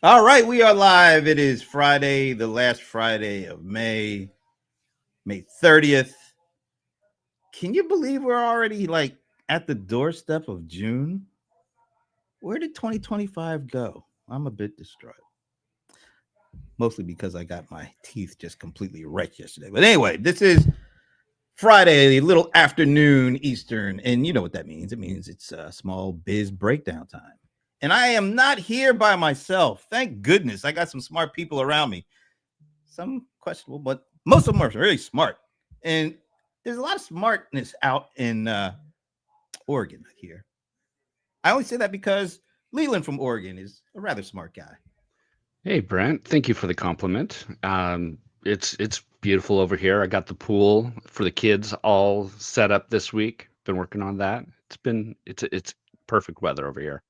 All right, we are live. It is Friday, the last Friday of May, May 30th. Can you believe we're already like at the doorstep of June? Where did 2025 go? I'm a bit distraught. Mostly because I got my teeth just completely wrecked yesterday. But anyway, this is Friday, a little afternoon Eastern. And you know what that means. It means it's a small biz breakdown time. And I am not here by myself. Thank goodness. I got some smart people around me. Some questionable, but most of them are really smart. And there's a lot of smartness out in Oregon here. I only say that because Leland from Oregon is a rather smart guy. Hey, Brent. Thank you for the compliment. It's beautiful over here. I got the pool for the kids all set up this week. Been working on that. It's perfect weather over here.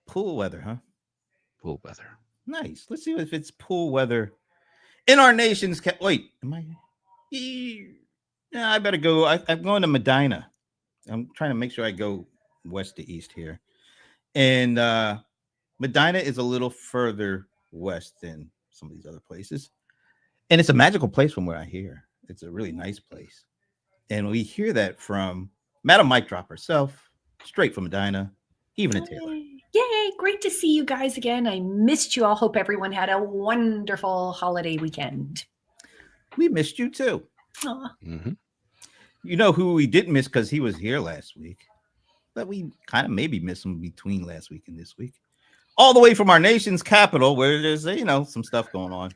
Pool weather, huh? Pool weather. Nice. Let's see if it's pool weather in our nation's wait, am I? Yeah, I better go. I'm going to Medina. I'm trying to make sure I go west to east here. And Medina is a little further west than some of these other places. And it's a magical place from where I hear. It's a really nice place. And we hear that from Madam Mike Drop herself, straight from Medina, even a Taylor. Yay, great to see you guys again. I missed you all. Hope everyone had a wonderful holiday weekend. We missed you too. Mm-hmm. You know who we didn't miss because he was here last week, but we kind of maybe missed him between last week and this week. All the way from our nation's capital where there's, some stuff going on.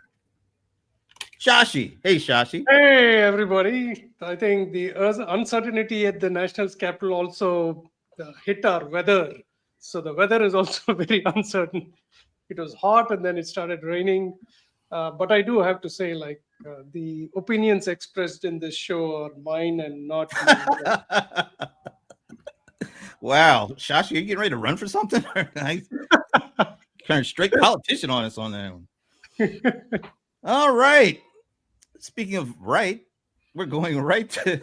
Shashi. Hey, Shashi. Hey, everybody. I think the uncertainty at the national's capital also hit our weather. So the weather is also very uncertain. It was hot and then it started raining. But I do have to say, the opinions expressed in this show are mine and not mine. Wow. Shashi, are you getting ready to run for something? Turn straight politician on us on that one. All right. Speaking of right, we're going right to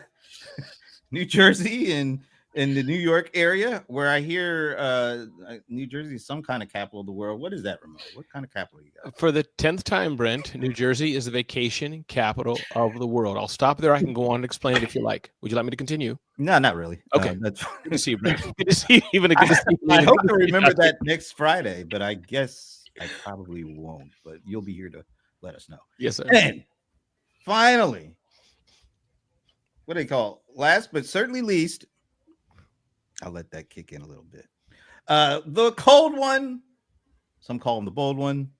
New Jersey and in the New York area, where I hear New Jersey is some kind of capital of the world. What is that, Ramon? What kind of capital you got? For the 10th time, Brent, New Jersey is the vacation capital of the world. I'll stop there. I can go on and explain it if you like. Would you like me to continue? No, not really. Okay. That's good to see you, Brent. Good to see you. Even good to see you. I hope to remember that next Friday, but I guess I probably won't. But you'll be here to let us know. Yes, sir. And finally, what do they call it? Last but certainly least, I'll let that kick in a little bit. The cold one, some call him the bold one.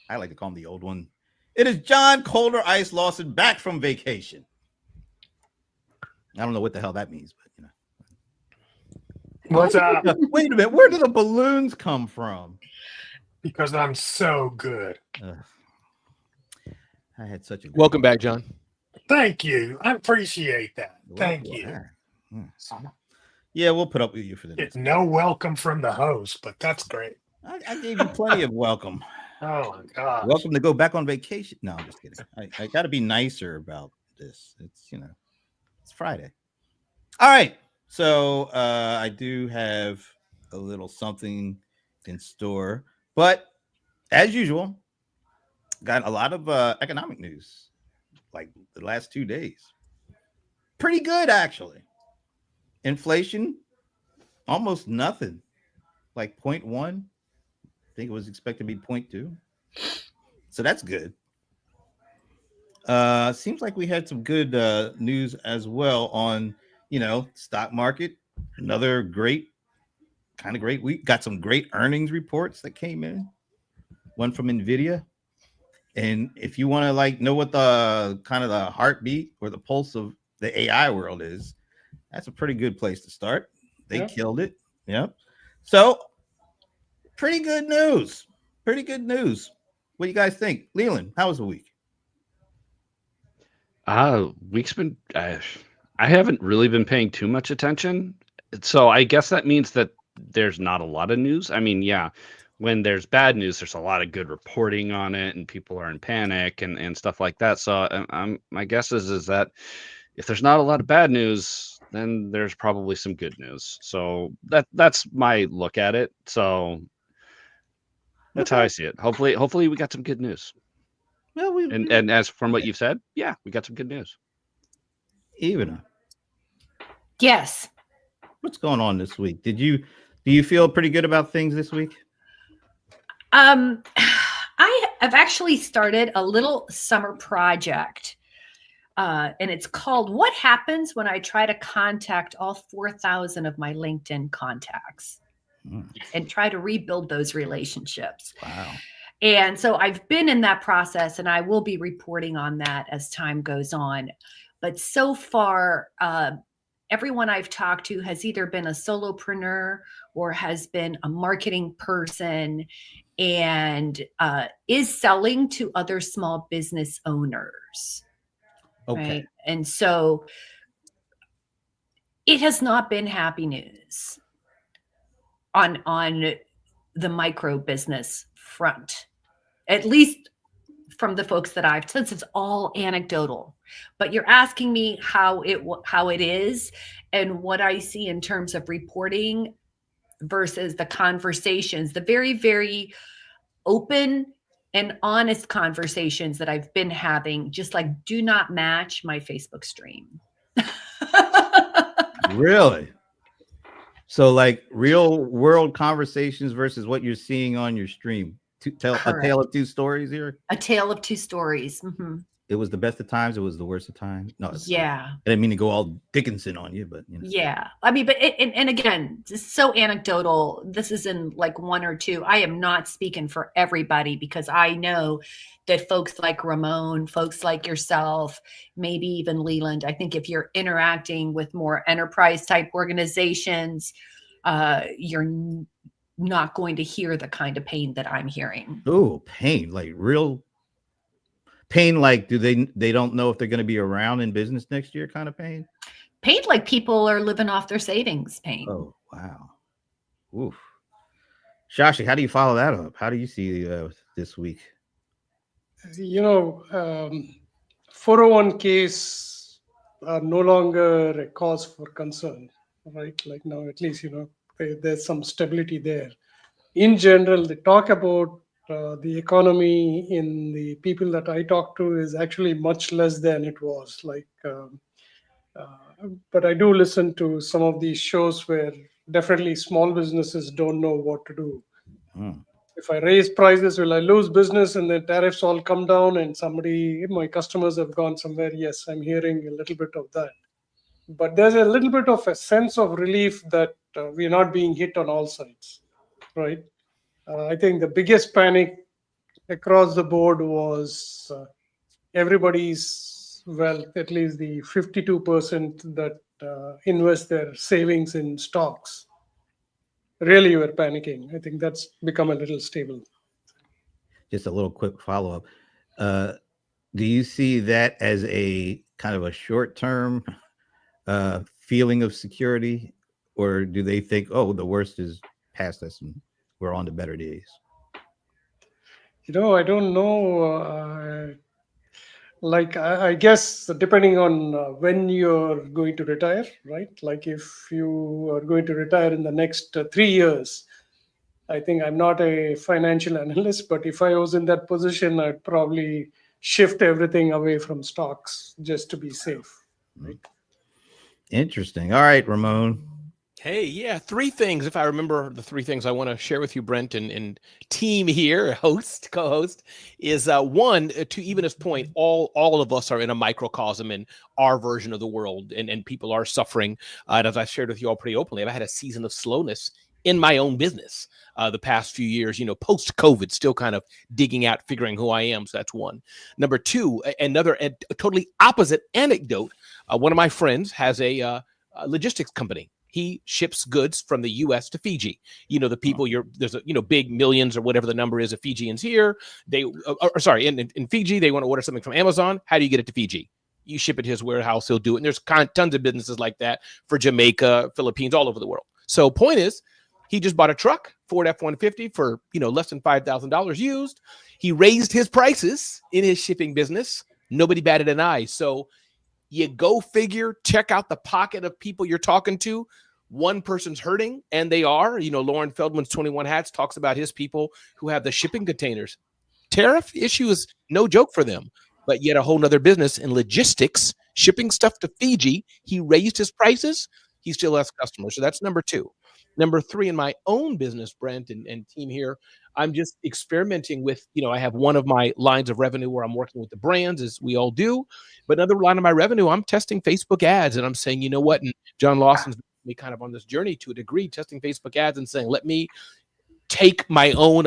I like to call him the old one. It is John Colder Ice Lawson back from vacation. I don't know what the hell that means, but What's up? Wait a minute, where do the balloons come from? Because I'm so good. I had such a welcome back, John. Thank you. I appreciate that. Thank you. Yeah, we'll put up with you for the next. No welcome from the host, but that's great. I gave you plenty of welcome. Oh my God. Welcome to go back on vacation. No, I'm just kidding. I got to be nicer about this. It's it's Friday. All right. So I do have a little something in store, but as usual, got a lot of economic news like the last 2 days. Pretty good, actually. Inflation, almost nothing, like 0.1. I think it was expected to be 0.2. So that's good. Seems like we had some good news as well on, stock market. Another great week. Got some great earnings reports that came in. One from NVIDIA. And if you want to know what the kind of the heartbeat or the pulse of the AI world is, that's a pretty good place to start. They killed it. Yep. So pretty good news. Pretty good news. What do you guys think? Leland, how was the week? Week's been I haven't really been paying too much attention. So I guess that means that there's not a lot of news. I mean, yeah, when there's bad news, there's a lot of good reporting on it and people are in panic and stuff like that. So my guess is that if there's not a lot of bad news, then there's probably some good news. So that's my look at it. So That's how I see it. Hopefully we got some good news. Well, And as from what you've said, yeah, we got some good news. even Yes. what's going on this week? Do you feel pretty good about things this week? I have actually started a little summer project. And it's called What Happens When I Try to Contact All 4,000 of My LinkedIn Contacts and try to rebuild those relationships. Wow. And so I've been in that process, and I will be reporting on that as time goes on. But so far, everyone I've talked to has either been a solopreneur or has been a marketing person and is selling to other small business owners. Okay. Right. And so it has not been happy news on the micro business front, at least from the folks that I've, since it's all anecdotal. But you're asking me how it is and what I see in terms of reporting versus the conversations, the very, very open and honest conversations that I've been having, just like do not match my Facebook stream. Really? So like real world conversations versus what you're seeing on your stream. A tale of two stories here. A tale of two stories. Mm-hmm. It was the best of times. It was the worst of times. No, Yeah. I didn't mean to go all Dickinson on you, but you know. Yeah. I mean, but and again, just so anecdotal. This is in like one or two. I am not speaking for everybody because I know that folks like Ramon, folks like yourself, maybe even Leland, I think if you're interacting with more enterprise type organizations, you're not going to hear the kind of pain that I'm hearing. Oh, pain, like real pain, like they don't know if they're going to be around in business next year kind of pain? Pain like people are living off their savings pain. Oh, wow. Oof. Shashi, how do you follow that up? How do you see this week? 401ks are no longer a cause for concern, right? Like now, at least, there's some stability there. In general, the talk about the economy in the people that I talk to is actually much less than it was. But I do listen to some of these shows where definitely small businesses don't know what to do. If I raise prices, will I lose business? And the tariffs all come down and my customers have gone somewhere. Yes, I'm hearing a little bit of that. But there's a little bit of a sense of relief that we're not being hit on all sides, right? I think the biggest panic across the board was everybody's wealth, at least the 52% that invest their savings in stocks. Really were panicking. I think that's become a little stable. Just a little quick follow-up. Do you see that as a kind of a short-term feeling of security, or do they think, oh, the worst is past us and we're on to better days? I don't know. I guess depending on when you're going to retire, right? Like if you are going to retire in the next 3 years, I think I'm not a financial analyst, but if I was in that position, I'd probably shift everything away from stocks just to be safe, right? Interesting. All right, Ramon. Hey, yeah, three things. If I remember the three things I want to share with you, Brent, and team here, co-host, is one, to Even's point, all of us are in a microcosm in our version of the world, and people are suffering. And as I've shared with you all pretty openly, I've had a season of slowness in my own business the past few years, post-COVID, still kind of digging out, figuring who I am. So that's one. Number two, a totally opposite anecdote. One of my friends has a logistics company. He ships goods from the U.S. to Fiji. The people there's big millions or whatever the number is of Fijians here. In Fiji, they want to order something from Amazon. How do you get it to Fiji? You ship it to his warehouse. He'll do it. And there's tons of businesses like that for Jamaica, Philippines, all over the world. So point is, he just bought a truck, Ford F-150 for, less than $5,000 used. He raised his prices in his shipping business. Nobody batted an eye. So you go figure, check out the pocket of people you're talking to. one person's hurting, and they are. Lauren Feldman's 21 Hats talks about his people who have the shipping containers. Tariff issue is no joke for them, but yet a whole nother business in logistics, shipping stuff to Fiji. He raised his prices. He still has customers. So that's number 2. Number 3, in my own business, Brent and team here, I'm just experimenting with, I have one of my lines of revenue where I'm working with the brands, as we all do. But another line of my revenue, I'm testing Facebook ads. And I'm saying, you know what? And John Lawson's me kind of on this journey to a degree, testing Facebook ads and saying, let me take my own,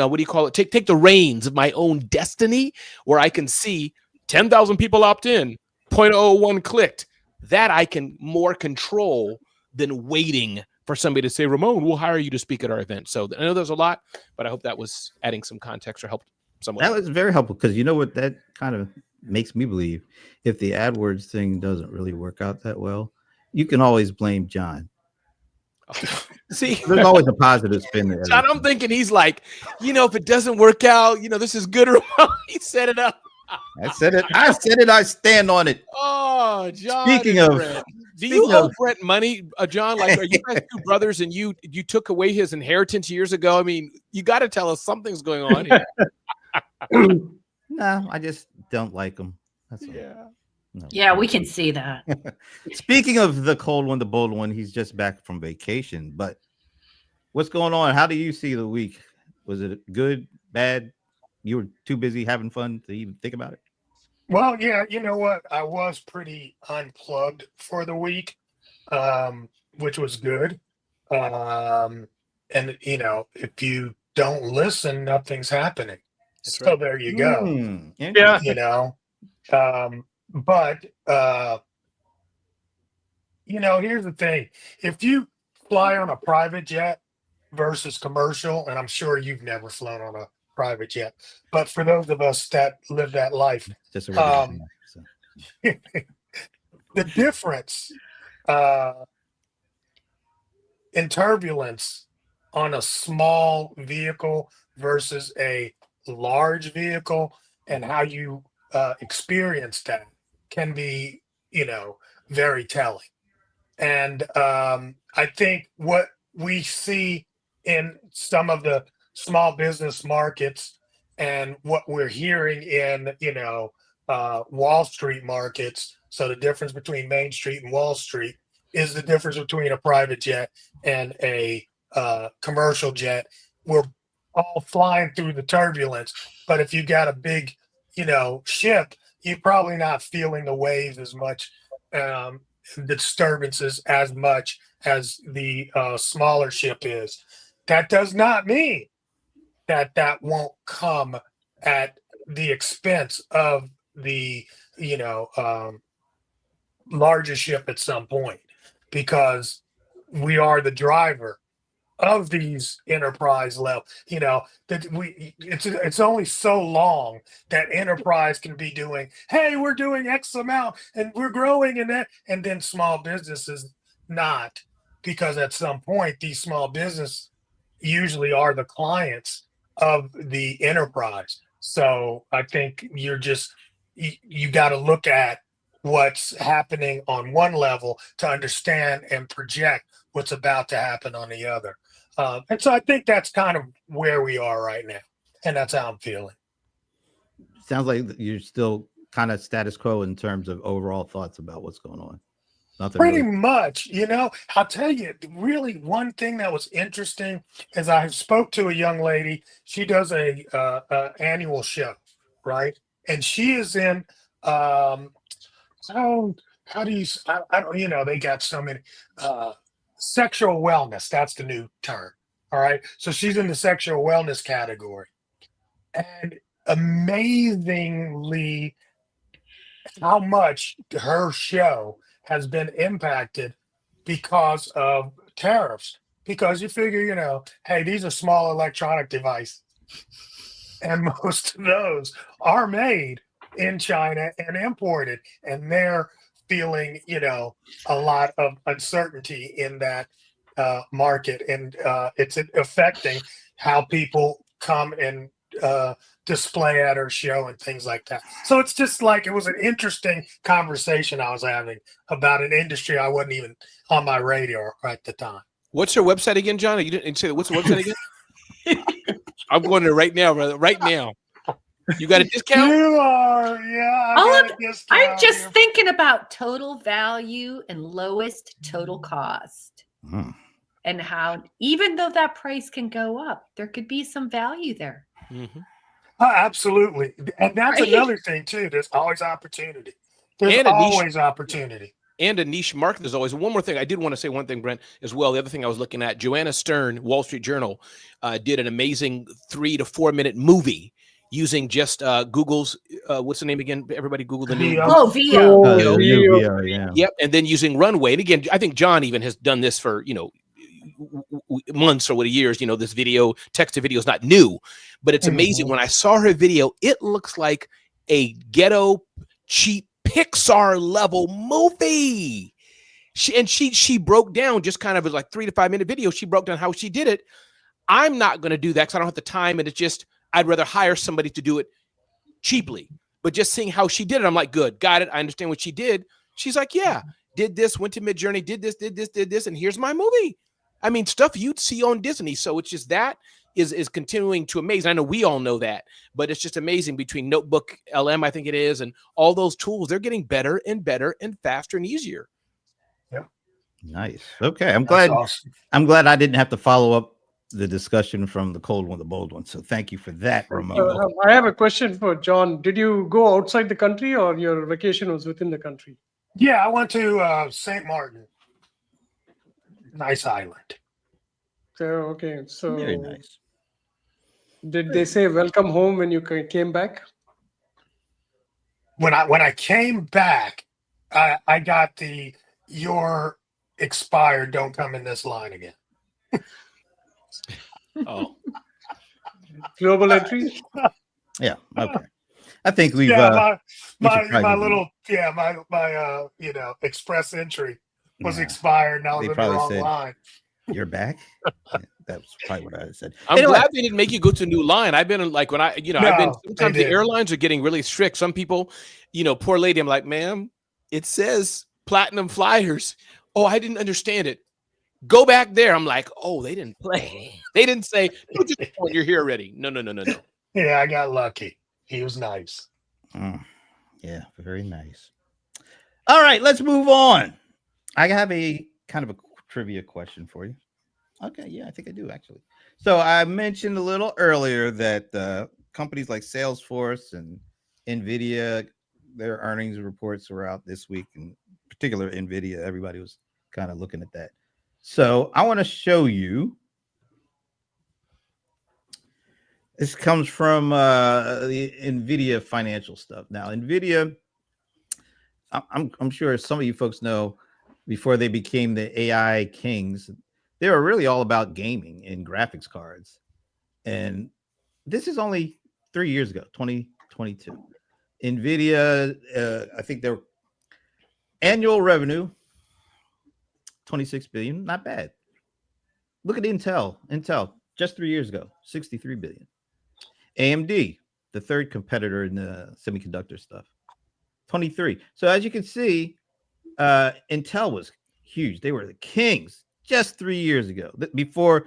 take the reins of my own destiny, where I can see 10,000 people opt in, 0.01 clicked. That I can more control than waiting for somebody to say, Ramon, we'll hire you to speak at our event. So I know there's a lot, but I hope that was adding some context or helped someone. That was very helpful, because you know what that kind of makes me believe? If the AdWords thing doesn't really work out that well, you can always blame John. See, there's always a positive spin there. John, I'm thinking he's like, if it doesn't work out, this is good. He set it up. I said it. I stand on it. Oh, John. Speaking of, Brent. Do you owe Brent money, John? Like, are you guys 2 brothers and you took away his inheritance years ago? I mean, you got to tell us something's going on here. No, I just don't like him. That's all. Yeah. No. Yeah, we can see that. Speaking of the cold one, the bold one, he's just back from vacation. But what's going on? How do you see the week? Was it good, bad? You were too busy having fun to even think about it? Well, yeah, you know what? I was pretty unplugged for the week, which was good. And, if you don't listen, nothing's happening. That's So right. there you go. Yeah. But here's the thing. If you fly on a private jet versus commercial, and I'm sure you've never flown on a private jet, but for those of us that live that life, Just a regular thing, so. the difference in turbulence on a small vehicle versus a large vehicle, and how you experience that, can be, very telling. And I think what we see in some of the small business markets and what we're hearing in, Wall Street markets. So the difference between Main Street and Wall Street is the difference between a private jet and a commercial jet. We're all flying through the turbulence, but if you got a big, ship, you're probably not feeling the waves as much, the disturbances as much as the smaller ship is. That does not mean that won't come at the expense of the, larger ship at some point, because we are the driver of these enterprise level, it's only so long that enterprise can be doing, hey, we're doing X amount and we're growing in that, and then small businesses not, because at some point these small business usually are the clients of the enterprise. So I think you got to look at what's happening on one level to understand and project what's about to happen on the other. And so I think that's kind of where we are right now. And that's how I'm feeling. Sounds like you're still kind of status quo in terms of overall thoughts about what's going on. Nothing Pretty really. much, I'll tell you, really one thing that was interesting is I spoke to a young lady. She does a annual show, right? And she is in, how do you, I don't, they got so many, sexual wellness. That's the new term. All right. So she's in the sexual wellness category. And amazingly, how much her show has been impacted because of tariffs. Because you figure, hey, these are small electronic devices. And most of those are made in China and imported. And they're feeling, a lot of uncertainty in that market. And it's affecting how people come and display at her show and things like that. So it's just like, it was an interesting conversation I was having about an industry I wasn't even on my radar at the time. What's your website again, John? You didn't say what's the website again? I'm going there right now, brother. Right now. You got a discount? You are, yeah. I got a discount I'm just here. thinking about total value and lowest total cost. Hmm. And how, even though that price can go up, there could be some value there. Mm-hmm. Absolutely. And that's Right? another thing, too. There's always opportunity. There's And a niche- always opportunity. And a niche market. There's always one more thing. I did want to say one thing, Brent, as well. The other thing I was looking at, Joanna Stern, Wall Street Journal, did an amazing 3 to 4 minute movie using just Google's, what's the name again? Everybody Google the new. VO. VO. The new VR, yeah. Yep. And then using Runway. And again, I think John even has done this for, months or years. This video, text to video is not new, but it's amazing. When I saw her video, it looks like a ghetto, cheap Pixar level movie. She broke down, just kind of as like 3 to 5 minute video. She broke down how she did it. I'm not going to do that because I don't have the time, and it's just I'd rather hire somebody to do it cheaply. But just seeing how she did it, I'm like, good, got it. I understand what she did. She's like, yeah, did this, went to Midjourney, did this, and here's my movie. I mean, stuff you'd see on Disney. So it's just that is continuing to amaze. I know we all know that, but it's just amazing between Notebook LM, I think it is, and all those tools. They're getting better and better and faster and easier. Yeah. Nice. Okay. I'm glad. Awesome. I'm glad I didn't have to follow up the discussion from the cold one, the bold one. So thank you for that, Ramon. I have a question for John. Did you go outside the country or your vacation was within the country? Yeah, I went to St. Martin. Nice island. So, okay. So Very nice. did they say welcome home when you came back? When I came back, I got your expired, don't come in this line again. Oh, Global entry? Yeah. Okay. I think we've. Yeah, we should my probably- little my express entry was Yeah. expired, and I was They in the probably wrong said- line. You're back. Yeah, that's probably what I said. I'm Anyway, glad they didn't make you go to a new line. I've been like when I've been No, sometimes they the airlines are getting really strict. Some people, poor lady, I'm like, ma'am, it says platinum flyers. Oh, I didn't understand it. Go back there. I'm like, oh, they didn't play. They didn't say, "No, just point, you're here already." No. Yeah, I got lucky. He was nice. Yeah, very nice. All right, let's move on. I have a kind of a trivia question for you. Okay, yeah, I think I do actually. So I mentioned a little earlier that companies like Salesforce and NVIDIA, their earnings reports were out this week, in particular NVIDIA. Everybody was kind of looking at that. So I want to show you. This comes from the NVIDIA financial stuff. Now, NVIDIA, I'm sure some of you folks know, before they became the AI kings, they were really all about gaming and graphics cards. And this is only 3 years ago, 2022. NVIDIA, I think their annual revenue, 26 billion, not bad. Look at Intel. Intel, just 3 years ago, 63 billion. AMD, the third competitor in the semiconductor stuff, 23. So as you can see, Intel was huge. They were the kings just 3 years ago, before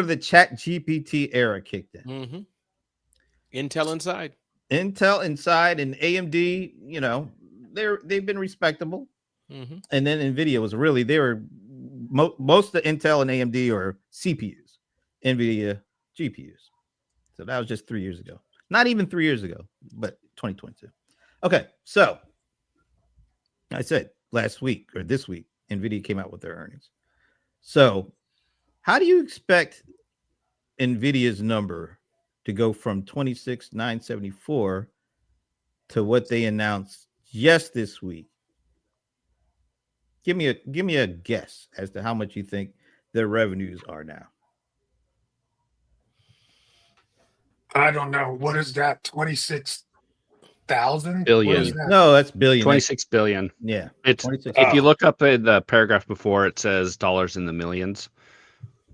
the Chat GPT era kicked in. Mm-hmm. Intel inside, and AMD, they've been respectable. Mm-hmm. And then NVIDIA was really, they were most of the Intel and AMD are CPUs, NVIDIA GPUs. So that was just 3 years ago. Not even 3 years ago, but 2022. Okay, so I said last week or this week, NVIDIA came out with their earnings. So how do you expect NVIDIA's number to go from 26,974 to what they announced just this week? Give me a guess as to how much you think their revenues are now. I don't know. What is that? 26,000 Billion. No, that's billion. 26 billion. Yeah. It's 26. if you look up in the paragraph before, it says dollars in the millions.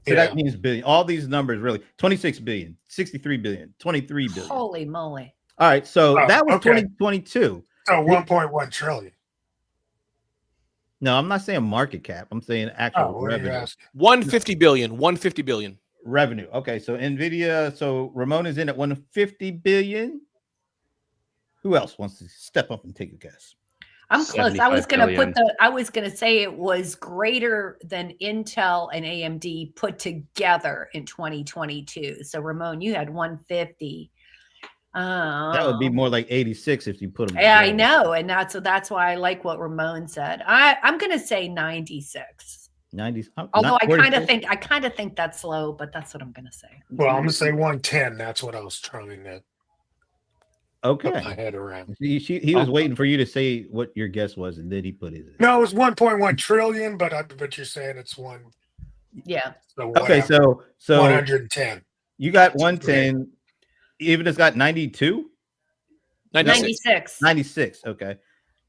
So that means billion. All these numbers really 26 billion, 63 billion, 23 billion. Holy moly. All right. So that was okay. 2022. So 1.1 trillion. No, I'm not saying market cap. I'm saying actual Oh, what are you revenue. asking? 150 billion. 150 billion. Revenue. Okay, so Nvidia. So Ramon is in at 150 billion. Who else wants to step up and take a guess? I'm close. I was 75 gonna billion. I was gonna say it was greater than Intel and AMD put together in 2022. So Ramon, you had 150. That would be more like 86 if you put them. Yeah, I together. know, and that's why I like what Ramon said. I'm gonna say 96. 90s. Although not I kind 46. of think that's low, but that's what I'm gonna say. Well, I'm gonna say 110. That's what I was trying to put Okay. my head around. He was waiting for you to say what your guess was, and then he put his. No, it was 1.1 trillion, but you're saying it's one. Yeah. So Okay, whatever. so 110. you got 110. Even it's got 92. 96. 96. Okay,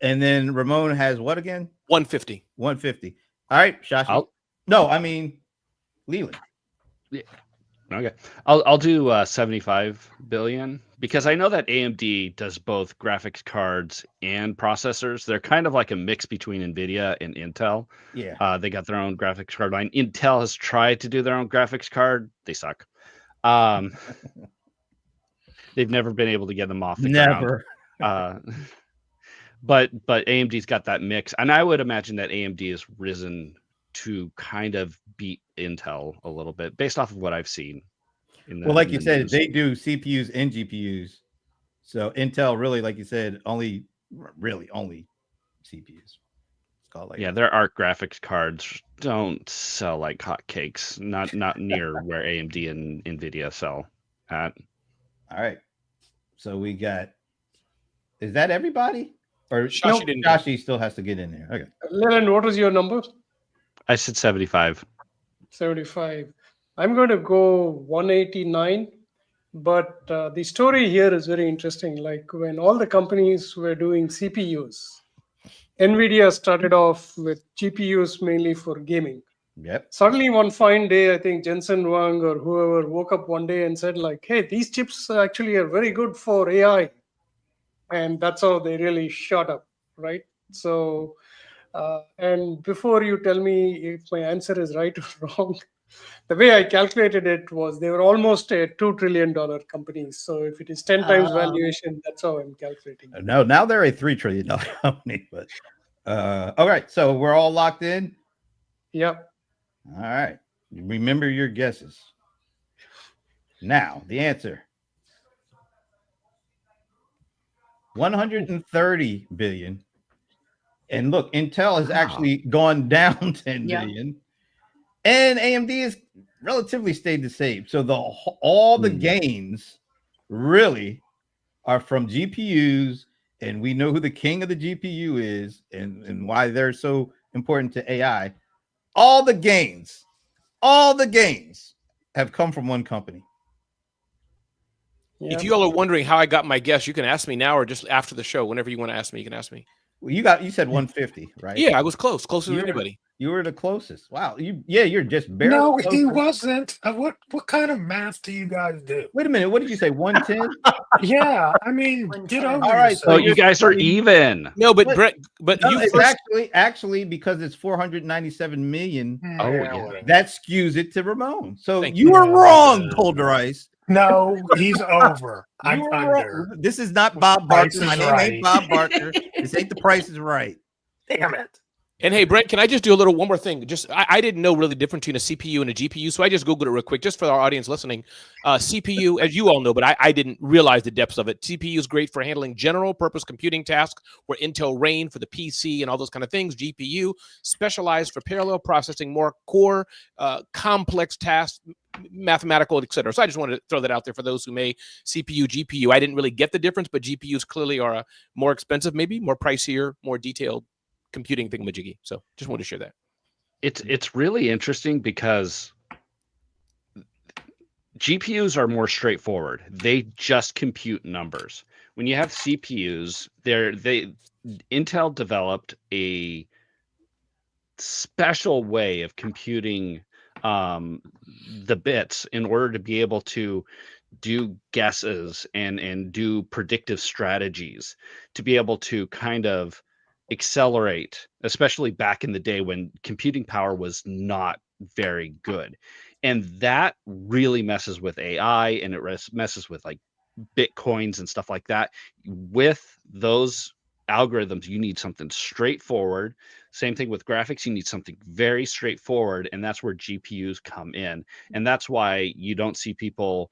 and then Ramon has what again? 150. 150. All right, Shashi. No, I mean Leland. Okay, I'll do 75 billion because I know that AMD does both graphics cards and processors. They're kind of like a mix between Nvidia and Intel. Yeah. They got their own graphics card line. Intel has tried to do their own graphics card. They suck. They've never been able to get them off the ground. But AMD's got that mix, and I would imagine that AMD has risen to kind of beat Intel a little bit based off of what I've seen. Well, like you said, they do CPUs and GPUs. So Intel really, like you said, only CPUs. It's called like their ARC graphics cards don't sell like hotcakes. Not near where AMD and Nvidia sell at. All right. So we got. Is that everybody? Or Shashi still has to get in there. Okay. Leland, what was your number? I said 75. 75. I'm going to go 189. But the story here is very interesting. Like when all the companies were doing CPUs, NVIDIA started off with GPUs mainly for gaming. Yep. Suddenly one fine day, I think Jensen Huang or whoever woke up one day and said like, hey, these chips actually are very good for AI. And that's how they really shot up, right? So, and before you tell me if my answer is right or wrong, the way I calculated it was they were almost a $2 trillion company. So if it is 10 times valuation, that's how I'm calculating. No, now they're a $3 trillion company. But all right, so we're all locked in. Yep. All right. Remember your guesses. Now, the answer. 130 billion. And look, Intel has actually gone down 10 billion. And AMD has relatively stayed the same. So all the gains really are from GPUs, and we know who the king of the GPU is and why they're so important to AI. All the gains have come from one company. If you all are wondering how I got my guess, you can ask me now or just after the show. Whenever you want to ask me, you can ask me. Well, you said 150, right? Yeah, I was closer than anybody. You were the closest. Wow. You're just barely. No, closer. he wasn't. What kind of math do you guys do? Wait a minute. What did you say? 110? Yeah, I mean, get over all right. yourself. So you guys are even. No, but Brett, no, you it's actually because it's 497 million. Oh, yeah. That skews it to Ramon. So Thank you were wrong, Colder Ice. No, he's over. I'm under. Wrong. This is not Bob Barker. My name ain't Bob Barker. This ain't The Price is Right. Damn it. And hey, Brent, can I just do one more thing? Just I didn't know really the difference between a CPU and a GPU, so I just Googled it real quick, just for our audience listening. CPU, as you all know, but I didn't realize the depths of it. CPU is great for handling general purpose computing tasks, where Intel Rain for the PC and all those kind of things. GPU, specialized for parallel processing, more core, complex tasks, mathematical, etc. So I just wanted to throw that out there for those who may CPU, GPU. I didn't really get the difference, but GPUs clearly are more expensive, maybe more pricier, more detailed computing thingamajiggy. So just wanted to share that. It's really interesting because GPUs are more straightforward. They just compute numbers. When you have CPUs, Intel developed a special way of computing the bits in order to be able to do guesses and do predictive strategies, to be able to kind of accelerate, especially back in the day when computing power was not very good. And that really messes with AI, and it messes with like Bitcoins and stuff like that. With those algorithms, you need something straightforward. Same thing with graphics, you need something very straightforward, and that's where GPUs come in. And that's why you don't see people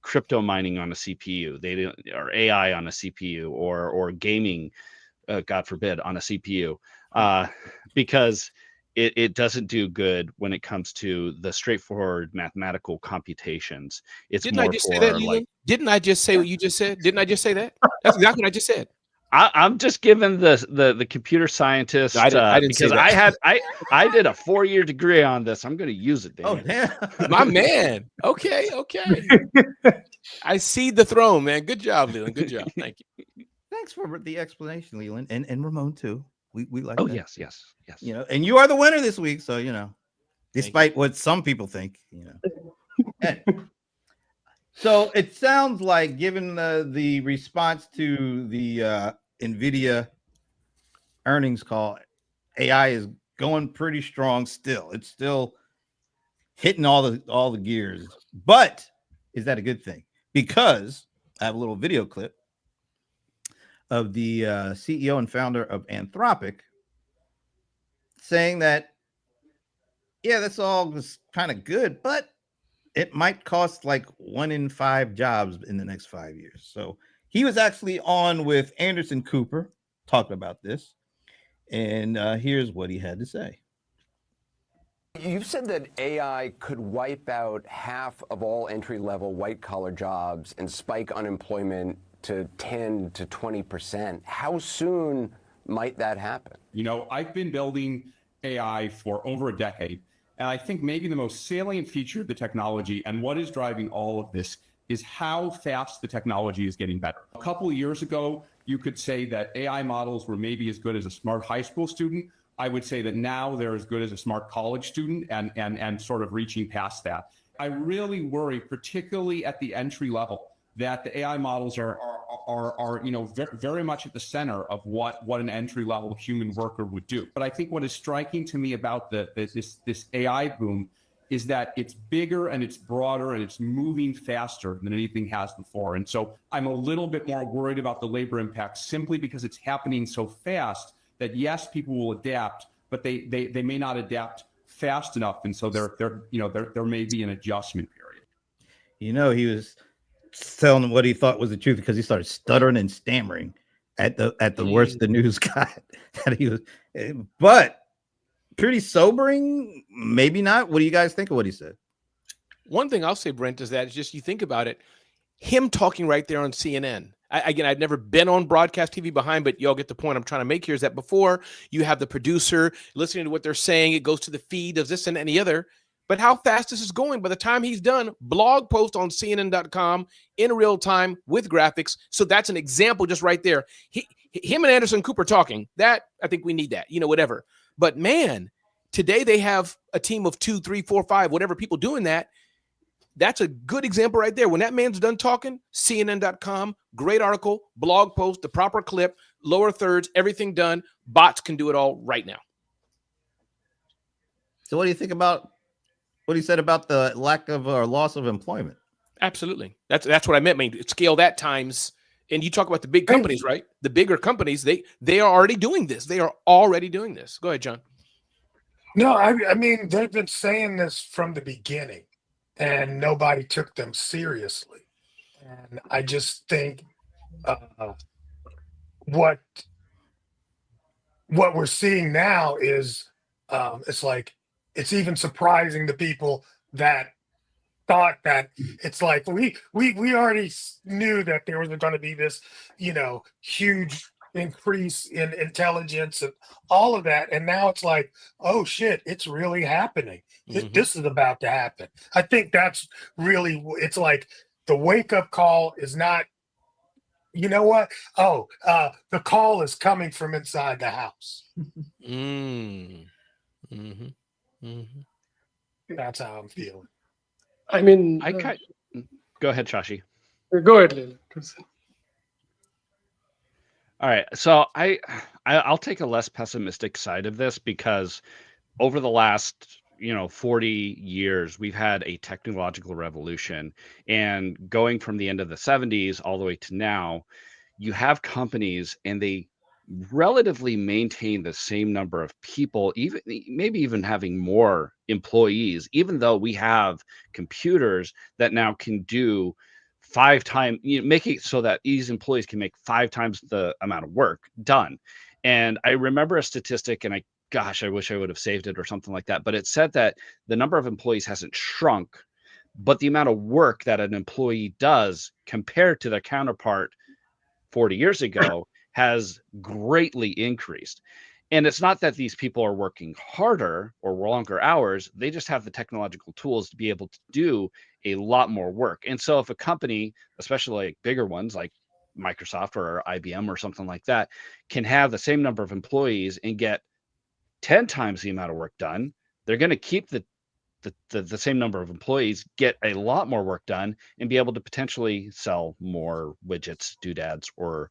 crypto mining on a CPU, they don't, or AI on a CPU, or gaming, God forbid, on a CPU, because it doesn't do good when it comes to the straightforward mathematical computations. It's Didn't I more just say that, for like, Leland? Didn't I just say what you just said? Didn't I just say that? That's exactly what I just said. I'm just giving the computer scientist, No, I didn't say because that. I did a 4-year degree on this. I'm going to use it. Oh, Damn. damn. My man. Okay. I see the throne, man. Good job, Leland. Good job. Thank you. Thanks for the explanation, Leland, and Ramon too. We like Oh, that. yes. You know, and you are the winner this week, so you know, despite what some people think, you know. And so it sounds like, given the response to the NVIDIA earnings call, AI is going pretty strong still. It's still hitting all the gears. But is that a good thing? Because I have a little video clip of the CEO and founder of Anthropic saying that, yeah, that's all was kind of good, but it might cost like 1 in 5 jobs in the next 5 years. So he was actually on with Anderson Cooper talking about this. And here's what he had to say. You've said that AI could wipe out half of all entry-level white-collar jobs and spike unemployment to 10 to 20%. How soon might that happen? You know, I've been building AI for over a decade, and I think maybe the most salient feature of the technology and what is driving all of this is how fast the technology is getting better. A couple of years ago, you could say that AI models were maybe as good as a smart high school student. I would say that now they're as good as a smart college student, and sort of reaching past that. I really worry, particularly at the entry level, that the AI models are you know, very much at the center of what an entry level human worker would do. But I think what is striking to me about this AI boom is that it's bigger and it's broader and it's moving faster than anything has before. And so I'm a little bit more worried about the labor impact, simply because it's happening so fast that yes, people will adapt, but they may not adapt fast enough, and so there may be an adjustment period. You know, he was telling them what he thought was the truth because he started stuttering and stammering at the worst the news got. That he was, but pretty sobering, maybe not. What do you guys think of what he said? One thing I'll say, Brent, is that it's just, you think about it, him talking right there on CNN. Again, I've never been on broadcast TV behind, but y'all get the point I'm trying to make here, is that before you have the producer listening to what they're saying, it goes to the feed of this and any other. But how fast this is going, by the time he's done, blog post on CNN.com in real time with graphics. So that's an example just right there. Him and Anderson Cooper talking, that, I think we need that, you know, whatever. But man, today they have a team of 2, 3, 4, 5, whatever people doing that. That's a good example right there. When that man's done talking, CNN.com, great article, blog post, the proper clip, lower thirds, everything done. Bots can do it all right now. So what do you think about what he said about the lack of or loss of employment? Absolutely. That's what I meant. I mean, scale that times. And you talk about the big companies, right? The bigger companies, they are already doing this. They are already doing this. Go ahead, John. No, I mean, they've been saying this from the beginning, and nobody took them seriously. And I just think what we're seeing now is it's like, it's even surprising the people that thought that, it's like we already knew that there was going to be this, you know, huge increase in intelligence and all of that, and now it's like, oh shit, it's really happening. This is about to happen. I think that's really, it's like the wake-up call is not, you know what, the call is coming from inside the house. That's how I'm feeling. I mean, Go ahead, Shashi. go ahead, Leland. All right, so I I'll take a less pessimistic side of this, because over the last 40 years, we've had a technological revolution, and going from the end of the 70s all the way to now, you have companies and they relatively maintain the same number of people, even maybe even having more employees, even though we have computers that now can do 5 times, make it so that these employees can make 5 times the amount of work done. And I remember a statistic, and gosh, I wish I would have saved it or something like that, but it said that the number of employees hasn't shrunk, but the amount of work that an employee does compared to their counterpart 40 years ago has greatly increased. And it's not that these people are working harder or longer hours, they just have the technological tools to be able to do a lot more work. And so if a company, especially like bigger ones like Microsoft or IBM or something like that, can have the same number of employees and get 10 times the amount of work done, they're going to keep the same number of employees, get a lot more work done, and be able to potentially sell more widgets, doodads, or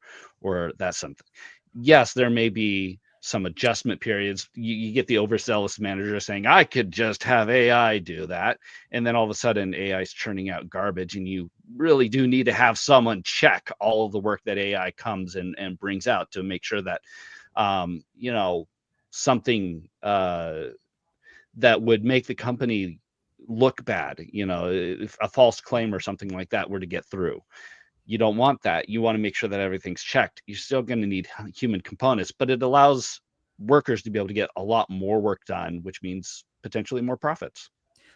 that's something. Yes, there may be some adjustment periods. You get the overzealous manager saying, I could just have AI do that. And then all of a sudden AI is churning out garbage, and you really do need to have someone check all of the work that AI comes and brings out to make sure that, something that would make the company look bad, if a false claim or something like that were to get through. You don't want that. You want to make sure that everything's checked. You're still going to need human components, but it allows workers to be able to get a lot more work done, which means potentially more profits.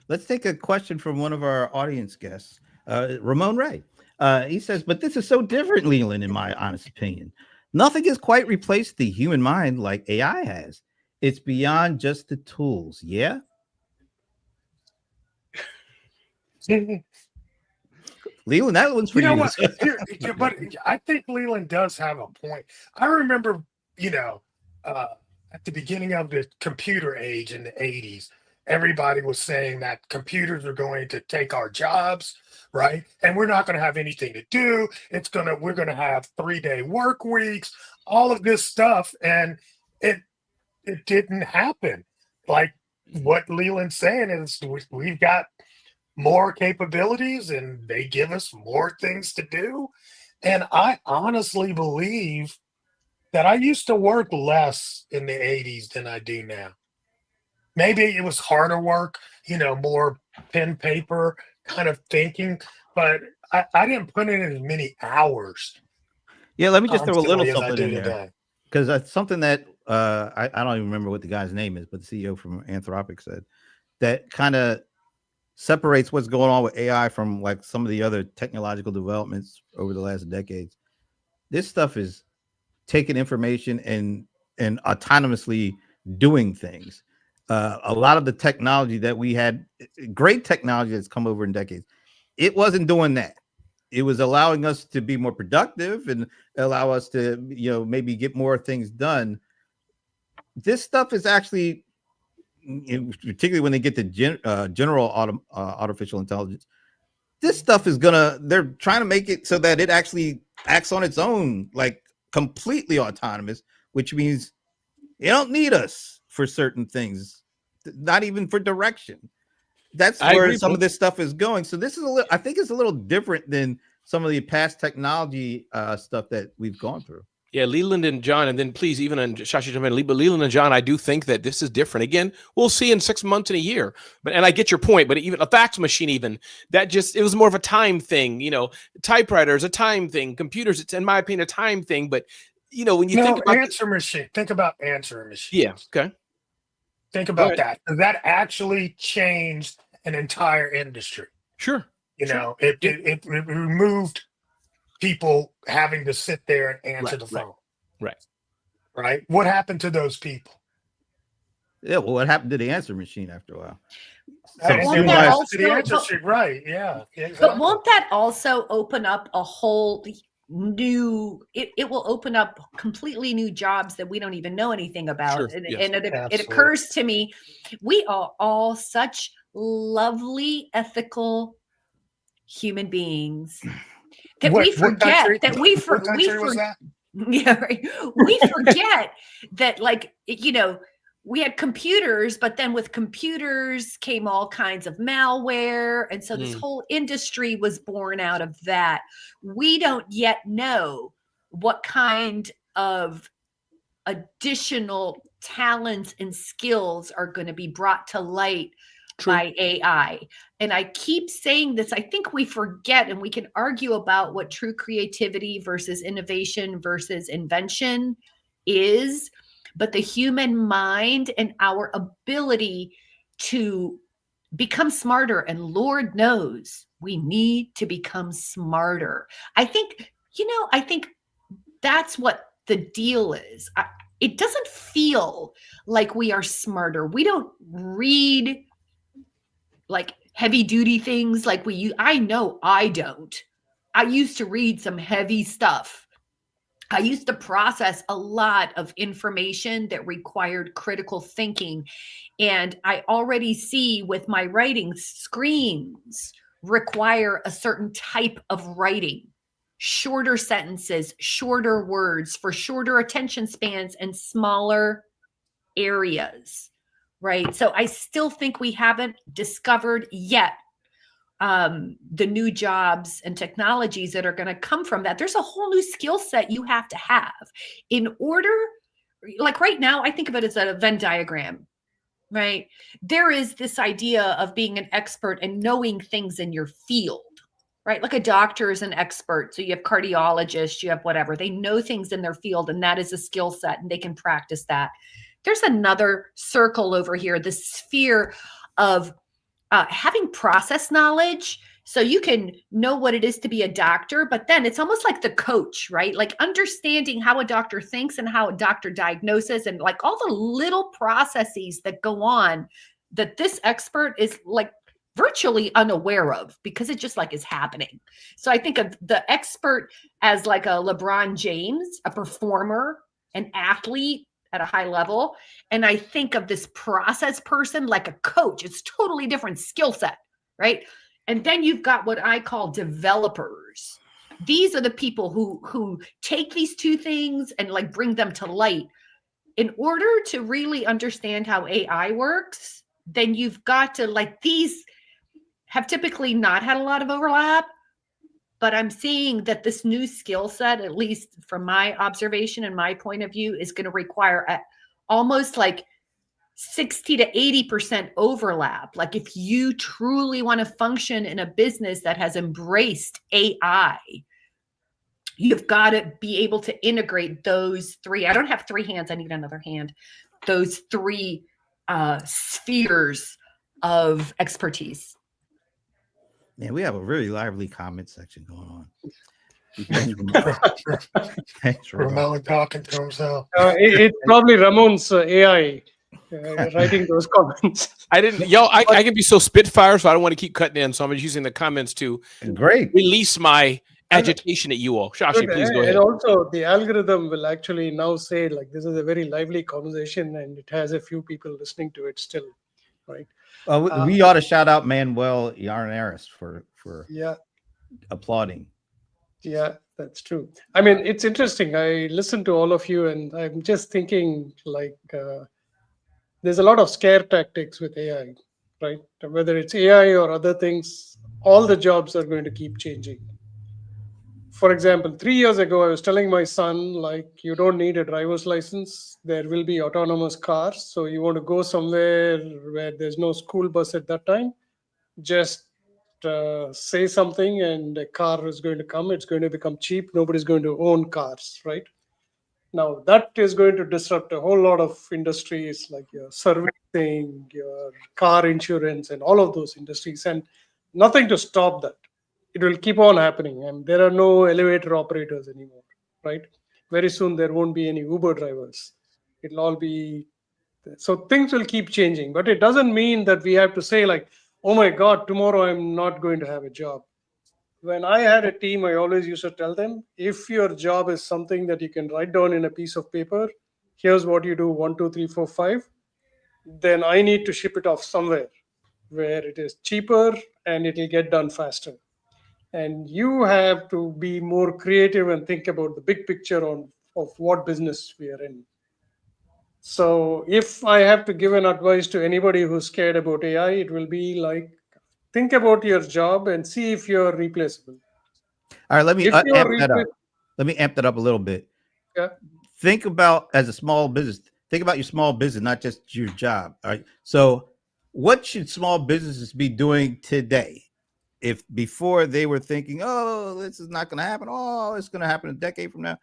Let's take a question from one of our audience guests, Ramon Ray. He says, but this is so different, Leland, in my honest opinion. Nothing has quite replaced the human mind like AI has. It's beyond just the tools. Yeah. Leland, that one's for you. You know what? But I think Leland does have a point. I remember, at the beginning of the computer age in the 80s, everybody was saying that computers are going to take our jobs, right? And we're not going to have anything to do. We're going to have 3-day work weeks, all of this stuff. And it didn't happen. Like what Leland's saying is we've got more capabilities and they give us more things to do. And I honestly believe that I used to work less in the 80s than I do now. Maybe it was harder work, more pen paper kind of thinking, but I didn't put in as many hours. Yeah, let me just throw a little constantly as I something do in there, today. because that's something that I don't even remember what the guy's name is, but the CEO from Anthropic said that kind of separates what's going on with AI from like some of the other technological developments over the last decades. This stuff is taking information and autonomously doing things. A lot of the technology that we had, great technology that's come over in decades, it wasn't doing that. It was allowing us to be more productive and allow us to, maybe get more things done. This stuff is actually, particularly when they get to general artificial intelligence, this stuff is they're trying to make it so that it actually acts on its own, like completely autonomous, which means you don't need us for certain things, not even for direction. That's where some of this stuff is going. So this is I think it's a little different than some of the past technology stuff that we've gone through. Yeah, Leland and John, and then please, even on Shashi jump in, but Leland and John, I do think that this is different. Again, we'll see in 6 months and a year. And I get your point, but even a fax machine, it was more of a time thing. Typewriters, a time thing. Computers, it's in my opinion a time thing. But when you think about answer machine, think about answering machines. Yeah, okay. Think about that. That actually changed an entire industry. Sure. It removed people having to sit there and answer the phone. Right. What happened to those people? Yeah. Well, what happened to the answer machine after a while? Right. Yeah. Exactly. But won't that also open up a whole new, it will open up completely new jobs that we don't even know anything about. Sure. And, Yes. and it occurs to me, we are all such lovely, ethical human beings that we forget that Yeah, right. We forget that, like, we had computers, but then with computers came all kinds of malware. And so this whole industry was born out of that. We don't yet know what kind of additional talents and skills are going to be brought to light by AI. And I keep saying this, I think we forget, and we can argue about what true creativity versus innovation versus invention is, but the human mind and our ability to become smarter, and Lord knows we need to become smarter. I think that's what the deal is. It doesn't feel like we are smarter. We don't read like heavy duty things like I know I don't. I used to read some heavy stuff. I used to process a lot of information that required critical thinking. And I already see with my writing, screens require a certain type of writing, shorter sentences, shorter words for shorter attention spans and smaller areas, right? So I still think we haven't discovered yet the new jobs and technologies that are going to come from that. There's a whole new skill set you have to have in order, like right now, I think of it as a Venn diagram, right? There is this idea of being an expert and knowing things in your field, right? Like a doctor is an expert. So you have cardiologists, you have whatever, they know things in their field, and that is a skill set and they can practice that. There's another circle over here, the sphere of having process knowledge. So you can know what it is to be a doctor, but then it's almost like the coach, right? Like understanding how a doctor thinks and how a doctor diagnoses and like all the little processes that go on that this expert is like virtually unaware of because it just like is happening. So I think of the expert as like a LeBron James, a performer, an athlete at a high level. And I think of this process person like a coach. It's totally different skill set, right? And then you've got what I call developers. These are the people who take these two things and like bring them to light. In order to really understand how AI works, then you've got to, like, these have typically not had a lot of overlap. But I'm seeing that this new skill set, at least from my observation and my point of view, is going to require almost like 60 to 80% overlap. Like if you truly want to function in a business that has embraced AI, you've got to be able to integrate those three. I don't have three hands. I need another hand. Those three spheres of expertise. Man, we have a really lively comment section going on. Thanks, Ramon talking to himself. It's probably Ramon's AI writing those comments. I can be so spitfire, so I don't want to keep cutting in. So I'm just using the comments to release my agitation at you all. Shashi, please go ahead. And also the algorithm will actually now say like, this is a very lively conversation and it has a few people listening to it still, right? We ought to shout out Manuel Yarnaris for applauding. Yeah, that's true. I mean, it's interesting. I listen to all of you and I'm just thinking like there's a lot of scare tactics with AI, right? Whether it's AI or other things, all the jobs are going to keep changing. For example, 3 years ago, I was telling my son, like, you don't need a driver's license. There will be autonomous cars. So you want to go somewhere where there's no school bus at that time, just say something and a car is going to come. It's going to become cheap. Nobody's going to own cars, right? Now, that is going to disrupt a whole lot of industries like your servicing, your car insurance, and all of those industries. And nothing to stop that. It will keep on happening, and there are no elevator operators anymore, right? Very soon there won't be any Uber drivers. It'll all be, so things will keep changing, but it doesn't mean that we have to say like, oh my God, tomorrow I'm not going to have a job. When I had a team, I always used to tell them, if your job is something that you can write down in a piece of paper, here's what you do, 1, 2, 3, 4, 5, then I need to ship it off somewhere where it is cheaper and it will get done faster. And you have to be more creative and think about the big picture on of what business we are in. So if I have to give an advice to anybody who's scared about AI, it will be like, think about your job and see if you're replaceable. All right, let me If you are amp that up. replaceable, Let me amp that up a little bit. yeah. Think about, as a small business, think about your small business, not just your job. All right. So what should small businesses be doing today? If before they were thinking, oh, this is not going to happen. Oh, it's going to happen a decade from now.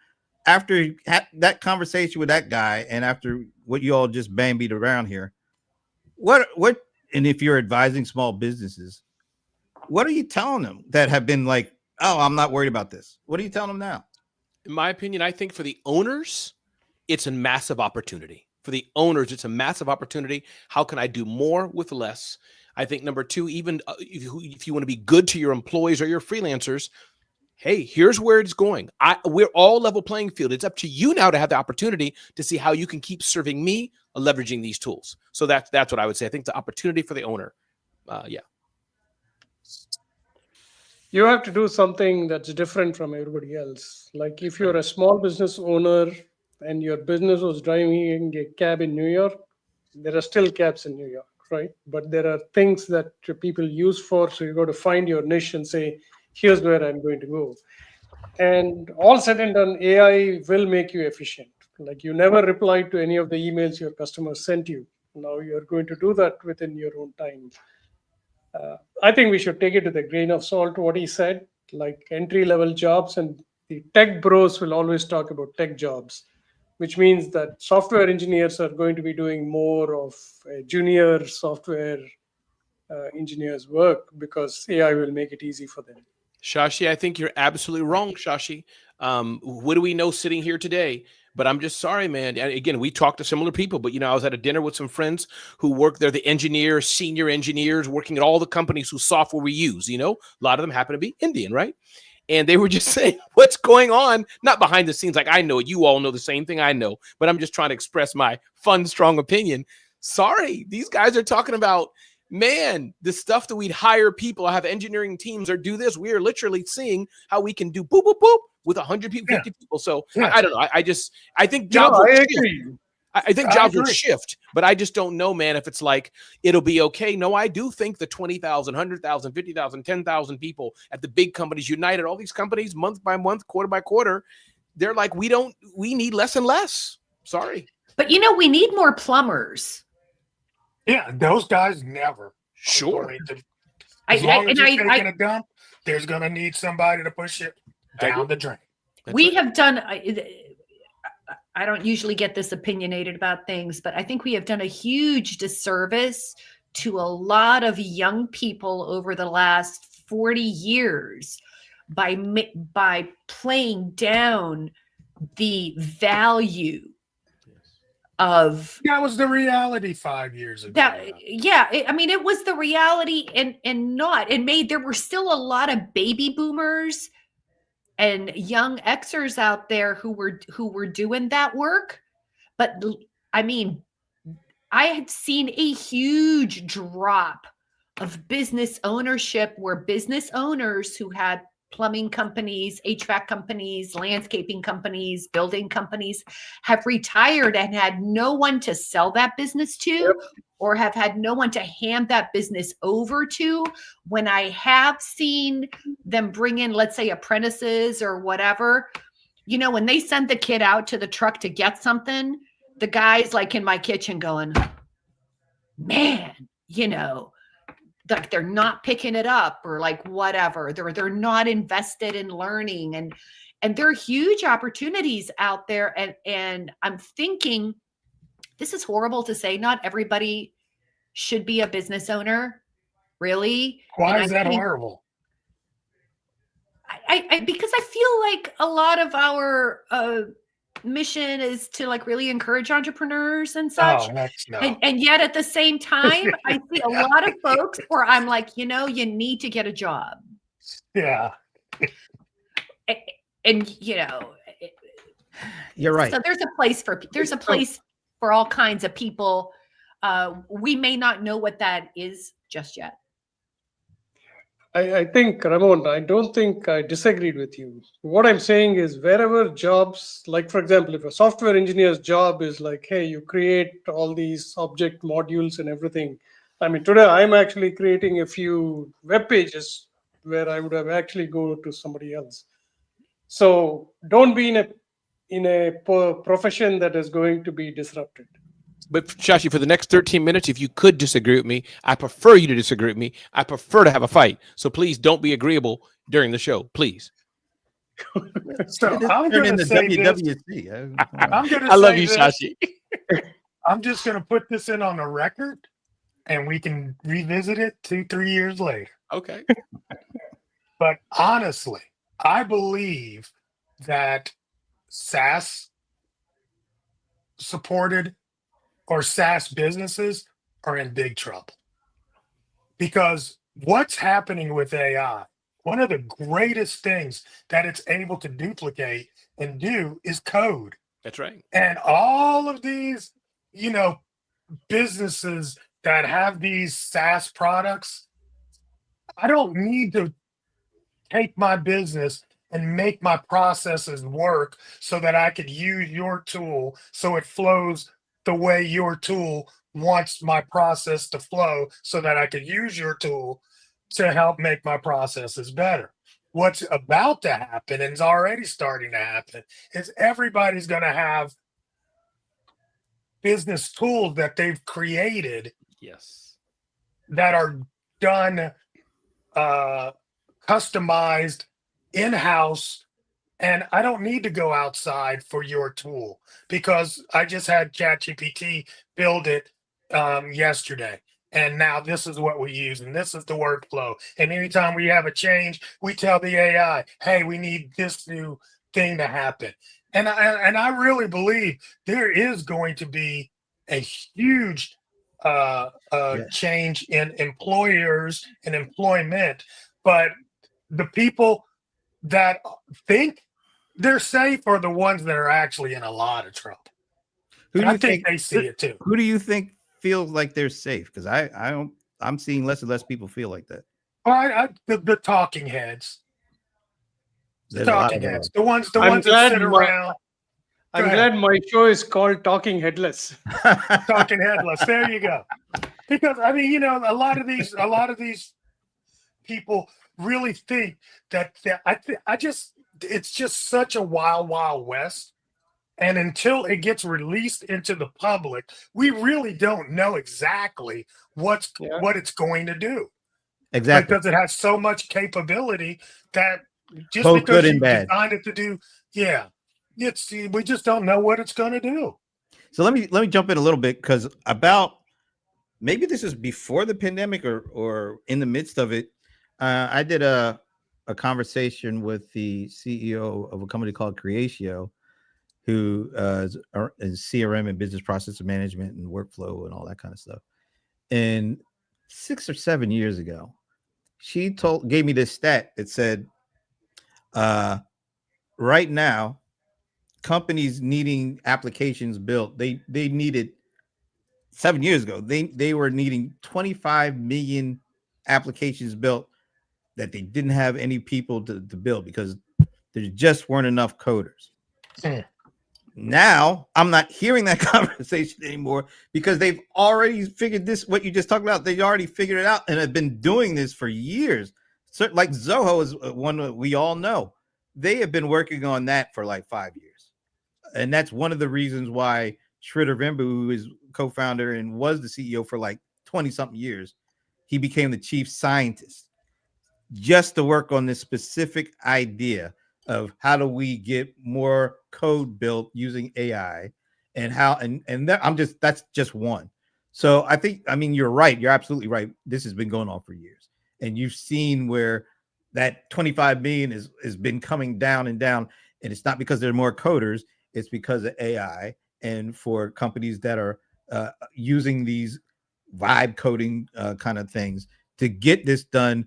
After that conversation with that guy, and after what you all just bandied around here, what, and if you're advising small businesses, what are you telling them that have been like, oh, I'm not worried about this? What are you telling them now? In my opinion, I think for the owners, it's a massive opportunity. For the owners, it's a massive opportunity. How can I do more with less? I think number two, even if you want to be good to your employees or your freelancers, hey, here's where it's going. We're all level playing field. It's up to you now to have the opportunity to see how you can keep serving me leveraging these tools. So that's what I would say. I think the opportunity for the owner. Yeah. You have to do something that's different from everybody else. Like if you're a small business owner and your business was driving a cab in New York, there are still cabs in New York, right? But there are things that people use for, so you got to find your niche and say, here's where I'm going to go. And all said and done, AI will make you efficient. Like you never replied to any of the emails your customers sent you. Now you're going to do that within your own time. I think we should take it with a grain of salt, what he said, like entry-level jobs, and the tech bros will always talk about tech jobs, which means that software engineers are going to be doing more of junior software engineers' work because AI will make it easy for them. Shashi, I think you're absolutely wrong, Shashi. What do we know sitting here today? But I'm just sorry, man. And again, we talked to similar people, but I was at a dinner with some friends who work there, the engineers, senior engineers, working at all the companies whose software we use. A lot of them happen to be Indian, right? And they were just saying, what's going on? Not behind the scenes. Like I know, you all know the same thing I know, but I'm just trying to express my fun, strong opinion. Sorry, these guys are talking about, man, the stuff that we'd hire people, have engineering teams or do this. We are literally seeing how we can do boop, boop, boop with 100 people, 50 people. So I don't know. I think jobs will shift. I think jobs will shift, but I just don't know, man, if it's like, it'll be okay. No, I do think the 20,000, 100,000, 50,000, 10,000 people at the big companies, United, all these companies, month by month, quarter by quarter, they're like, we need less and less. Sorry. But we need more plumbers. Yeah, those guys never. Sure. As long as you're taking a dump, there's going to need somebody to push it down the drain. We have done, I don't usually get this opinionated about things, but I think we have done a huge disservice to a lot of young people over the last 40 years by playing down the value of that was the reality 5 years ago. It was the reality and there were still a lot of baby boomers and young Xers out there who were doing that work. But I mean, I had seen a huge drop of business ownership where business owners who had plumbing companies, HVAC companies, landscaping companies, building companies have retired and had no one to sell that business to, or have had no one to hand that business over to. When I have seen them bring in, let's say, apprentices or whatever, when they send the kid out to the truck to get something, the guy's like in my kitchen going, man, like they're not picking it up or like whatever. They're not invested in learning, and there are huge opportunities out there. And I'm thinking, this is horrible to say, not everybody should be a business owner, really. Why is that horrible? Because I feel like a lot of our mission is to like really encourage entrepreneurs and such. And yet at the same time, I see a lot of folks where I'm like, you need to get a job. Yeah. And you're right. So there's a place for all kinds of people. We may not know what that is just yet. I think, Ramon, I don't think I disagreed with you. What I'm saying is, wherever jobs, like for example, if a software engineer's job is like, hey, you create all these object modules and everything. I mean, today I'm actually creating a few web pages where I would have actually go to somebody else. So don't be in a profession that is going to be disrupted. But Shashi, for the next 13 minutes, if you could disagree with me, I prefer you to disagree with me. I prefer to have a fight. So please don't be agreeable during the show, please. So I'm going to say this. WWC. I'm going to I love you, this. Shashi. I'm just going to put this in on the record, and we can revisit it 2-3 years later. Okay. But honestly, I believe that SaaS supported or SaaS businesses are in big trouble. Because what's happening with AI, one of the greatest things that it's able to duplicate and do is code. That's right. And all of these, businesses that have these SaaS products, I don't need to take my business and make my processes work so that I could use your tool so it flows the way your tool wants my process to flow so that I could use your tool to help make my processes better. What's about to happen and is already starting to happen is everybody's going to have business tools that they've created Yes. that are done customized in-house, and I don't need to go outside for your tool because I just had ChatGPT build it yesterday. And now this is what we use, and this is the workflow. And anytime we have a change, we tell the AI, hey, we need this new thing to happen. And I really believe there is going to be a huge change in employers and employment, but the people that think they're safe are the ones that are actually in a lot of trouble. Who do I you think they see it too. Who do you think feels like they're safe? Because I don't. I'm seeing less and less people feel like that. Well, the talking heads. There's a lot Talking of heads. them. The ones I'm that sit around. I'm glad my show is called Talking Headless. Talking headless. There you go. Because I mean, a lot of these people really think that it's just such a wild west, and until it gets released into the public, we really don't know exactly what it's going to do. Exactly, because it has so much capability that just both because good and you bad. designed it to do, we just don't know what it's going to do. So let me jump in a little bit because about maybe this is before the pandemic or in the midst of it. I did a conversation with the CEO of a company called Creatio, who is CRM and business process management and workflow and all that kind of stuff. And 6 or 7 years ago, she gave me this stat that said, right now, companies needing applications built, they needed 7 years ago, they were needing 25 million applications built that they didn't have any people to build because there just weren't enough coders. Now I'm not hearing that conversation anymore because they've already figured this, what you just talked about. They already figured it out and have been doing this for years. So, like Zoho is one that we all know. They have been working on that for like 5 years. And that's one of the reasons why Sridhar Vembu, who is co-founder and was the CEO for like 20 something years, he became the chief scientist just to work on this specific idea of how do we get more code built using AI and how, and that, that's just one. So I mean, you're right. You're absolutely right. This has been going on for years. And you've seen where that 25 million has been coming down and down. And it's not because there are more coders. It's because of AI and for companies that are using these vibe coding kind of things to get this done.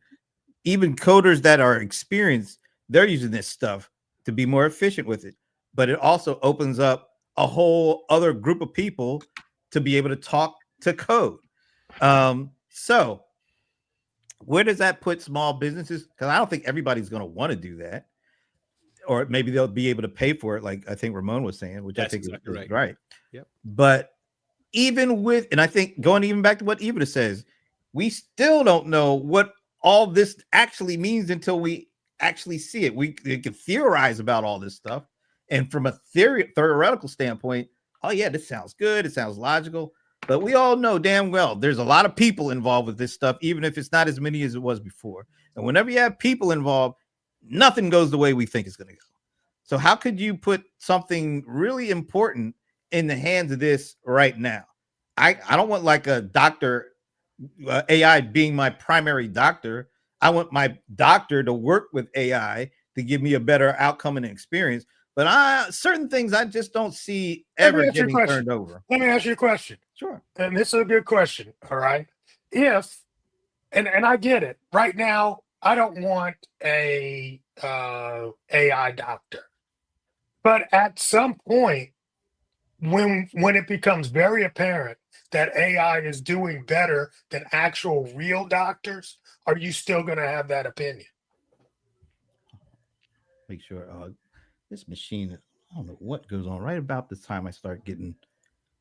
Even coders that are experienced, they're using this stuff to be more efficient with it. But it also opens up a whole other group of people to be able to talk to code. So where does that put small businesses? Because I don't think everybody's going to want to do that, or maybe they'll be able to pay for it, like I think Ramon was saying, which That's I think exactly is right. right. Yep. But even with, and I think going even back to what Eva says, we still don't know what all this actually means until we actually see it. We can theorize about all this stuff, and from a theoretical standpoint, oh yeah, this sounds good, it sounds logical. But we all know damn well there's a lot of people involved with this stuff, even if it's not as many as it was before. And whenever you have people involved, nothing goes the way we think it's going to go. So how could you put something really important in the hands of this right now? I don't want like a doctor, AI being my primary doctor. I want my doctor to work with AI to give me a better outcome and experience. But certain things I just don't see ever getting turned over. Let me ask you a question. Sure. And this is a good question. All right. If, and I get it. Right now, I don't want a AI doctor. But at some point, when it becomes very apparent that AI is doing better than actual real doctors, are you still going to have that opinion? Make sure this machine, I don't know what goes on. Right about this time, I start getting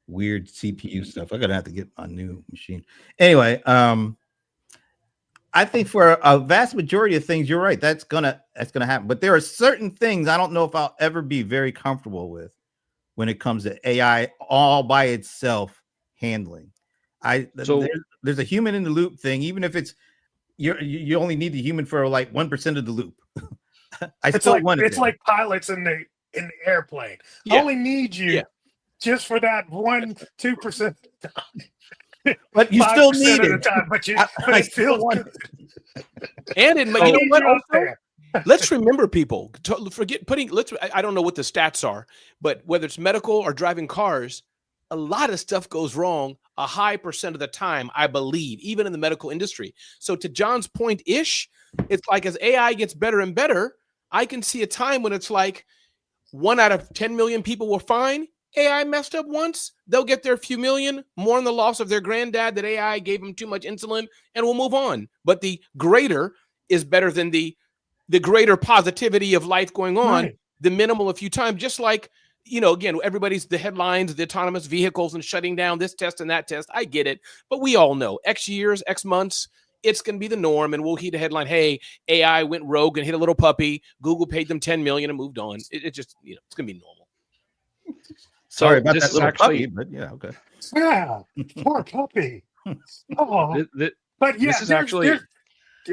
weird CPU stuff. I'm gonna have to get my new machine. Anyway, I think for a vast majority of things, you're right. That's gonna happen. But there are certain things I don't know if I'll ever be very comfortable with when it comes to AI all by itself handling. There's a human in the loop thing, even if it's you only need the human for like 1% of the loop. It's like pilots in the airplane. Yeah. I only need you just for that 1-2%. But you still need it. Time, but it feels good. And you know what? Also, Let's remember, people, forget putting, I don't know what the stats are, but whether it's medical or driving cars, a lot of stuff goes wrong a high percent of the time, I believe, even in the medical industry. So to John's point-ish, it's like as AI gets better and better, I can see a time when it's like 1 out of 10 million people were fine. AI messed up once, they'll get their few million, mourn the loss of their granddad that AI gave them too much insulin, and we'll move on. But the greater is better than the greater positivity of life going on, right. The minimal a few times, just like, you know, again, everybody's the headlines, the autonomous vehicles and shutting down this test and that test. I get it. But we all know X years, X months, it's going to be the norm. And we'll hear the headline, hey, AI went rogue and hit a little puppy. Google paid them 10 million and moved on. It just, you know, it's going to be normal. Sorry about that little puppy, but yeah, okay. Yeah, poor puppy. Oh, but yeah, this is actually.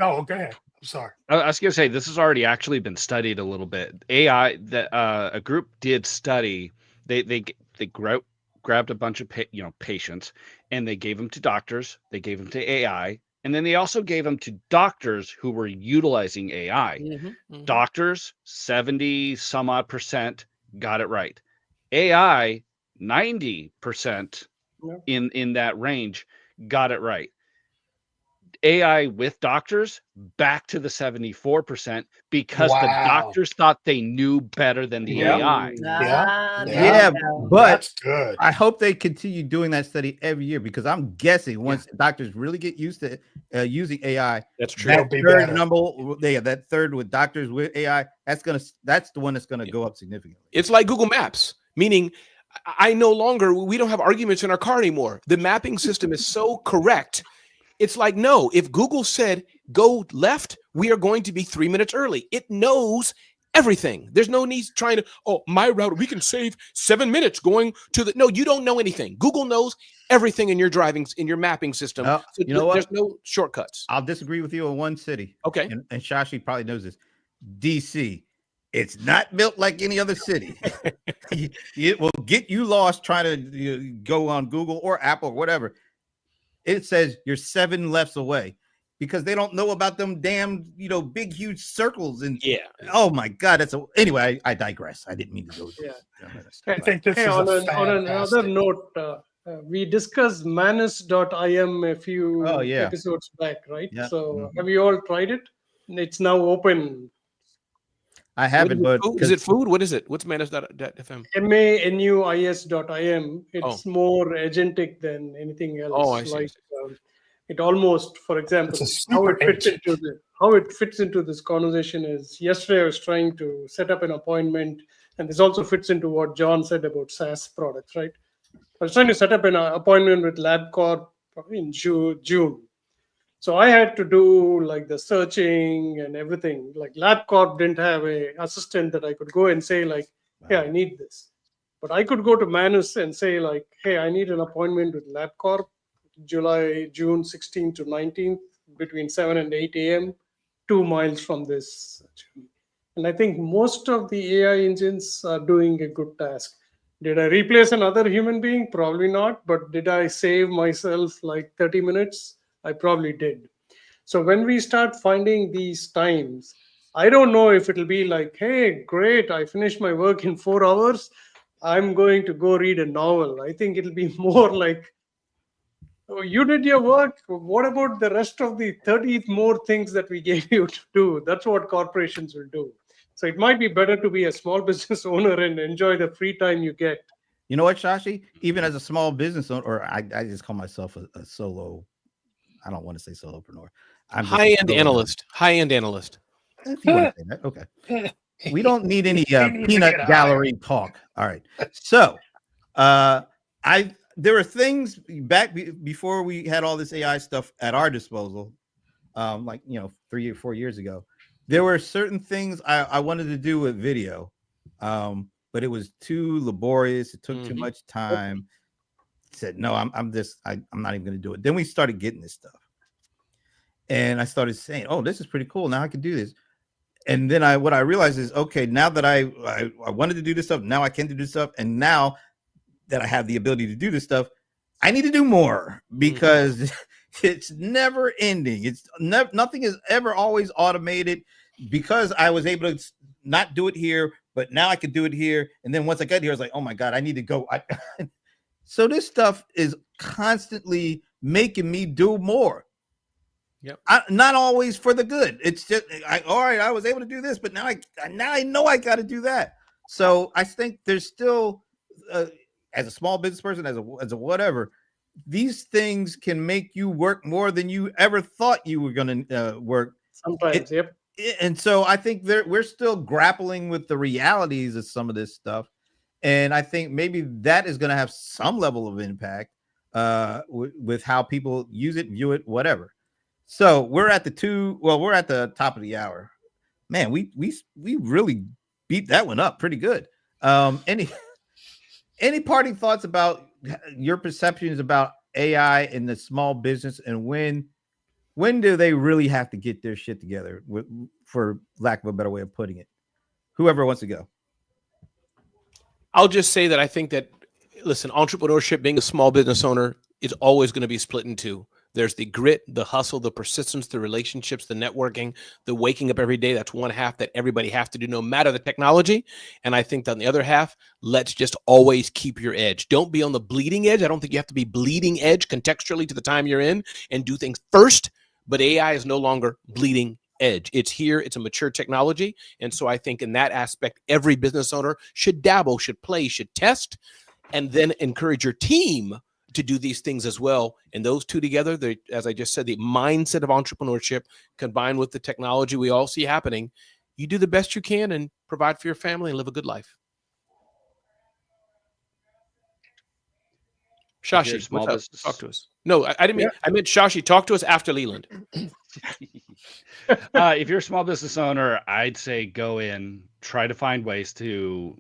Oh, go ahead. I'm sorry. I was going to say this has already actually been studied a little bit. AI that a group did study. They grabbed a bunch of patients and they gave them to doctors. They gave them to AI, and then they also gave them to doctors who were utilizing AI. Doctors, 70 some odd percent got it right. AI, 90% in that range got it right. AI with doctors back to the 74% because the doctors thought they knew better than the AI. Yeah, but that's good. I hope they continue doing that study every year, because I'm guessing once doctors really get used to using AI, that's true. That third with doctors with AI, that's the one that's gonna go up significantly. It's like Google Maps, meaning we don't have arguments in our car anymore. The mapping system is so correct. It's like, no, if Google said go left, we are going to be 3 minutes early. It knows everything. There's no need trying to, my route, we can save 7 minutes going to no, you don't know anything. Google knows everything in your mapping system. So you know what? There's no shortcuts. I'll disagree with you on one city. Okay. And Shashi probably knows this. DC. It's not built like any other city. It will get you lost trying to go on Google or Apple or whatever. It says you're 7 lefts away because they don't know about them damn, big, huge circles. And oh my God, anyway, I digress. I didn't mean to go. I think this is on another note. We discussed manus.im a few episodes back, right? Yeah. So have you all tried it? It's now open. I haven't, but is it food? What is it? What's manus.fm? MANUIS.im. It's more agentic than anything else. Oh, I see. It almost, for example, It's a how super it fits into this conversation is yesterday I was trying to set up an appointment, and this also fits into what John said about SaaS products, right? I was trying to set up an appointment with LabCorp in June. So I had to do like the searching and everything. Like LabCorp didn't have a assistant that I could go and say like, hey, I need this. But I could go to Manus and say like, hey, I need an appointment with LabCorp, June 16th to 19th, between 7 and 8 a.m., 2 miles from this. And I think most of the AI engines are doing a good task. Did I replace another human being? Probably not. But did I save myself like 30 minutes? I probably did. So when we start finding these times, I don't know if it'll be like, hey, great, I finished my work in 4 hours. I'm going to go read a novel. I think it'll be more like, oh, you did your work. What about the rest of the 30 more things that we gave you to do? That's what corporations will do. So it might be better to be a small business owner and enjoy the free time you get. You know what, Shashi? Even as a small business owner, or I just call myself a solo, I don't want to say solopreneur. I'm just a High-end solo- analyst. High-end analyst. If you want to say that, okay. We don't need any need to peanut get gallery talk. All right. So, there were things back before we had all this AI stuff at our disposal, like 3 or 4 years ago. There were certain things I wanted to do with video, but it was too laborious. It took too much time. Said no, I'm not even going to do it. Then we started getting this stuff, and I started saying, "Oh, this is pretty cool. Now I can do this." And then what I realized is, okay, now that I wanted to do this stuff, now I can do this stuff, and now that I have the ability to do this stuff, I need to do more because it's never ending. It's nothing is ever always automated, because I was able to not do it here, but now I could do it here. And then once I got here, I was like, oh my God, I need to go. So this stuff is constantly making me do more. Yep. Not always for the good. It's just all right, I was able to do this, but now I know I got to do that. So I think there's still, as a small business person, as a whatever, these things can make you work more than you ever thought you were going to work. Sometimes, yep. And so I think we're still grappling with the realities of some of this stuff, and I think maybe that is going to have some level of impact with how people use it, view it, whatever. So we're at the top of the hour. Man, we really beat that one up pretty good. Any parting thoughts about your perceptions about AI in the small business, and when do they really have to get their shit together, for lack of a better way of putting it? Whoever wants to go. I'll just say that I think that, listen, entrepreneurship, being a small business owner, is always going to be split in two. There's the grit, the hustle, the persistence, the relationships, the networking, the waking up every day. That's one half that everybody has to do, no matter the technology. And I think that on the other half, let's just always keep your edge. Don't be on the bleeding edge. I don't think you have to be bleeding edge contextually to the time you're in, and do things first. But AI is no longer bleeding edge. It's here. It's a mature technology. And so I think in that aspect, every business owner should dabble, should play, should test, and then encourage your team to do these things as well. And those two together, as I just said, the mindset of entrepreneurship combined with the technology we all see happening, you do the best you can and provide for your family and live a good life. Shashi, small what's up? business. Talk to us. No, I didn't mean, I meant Shashi, talk to us after Leland. If you're a small business owner, I'd say go in, try to find ways to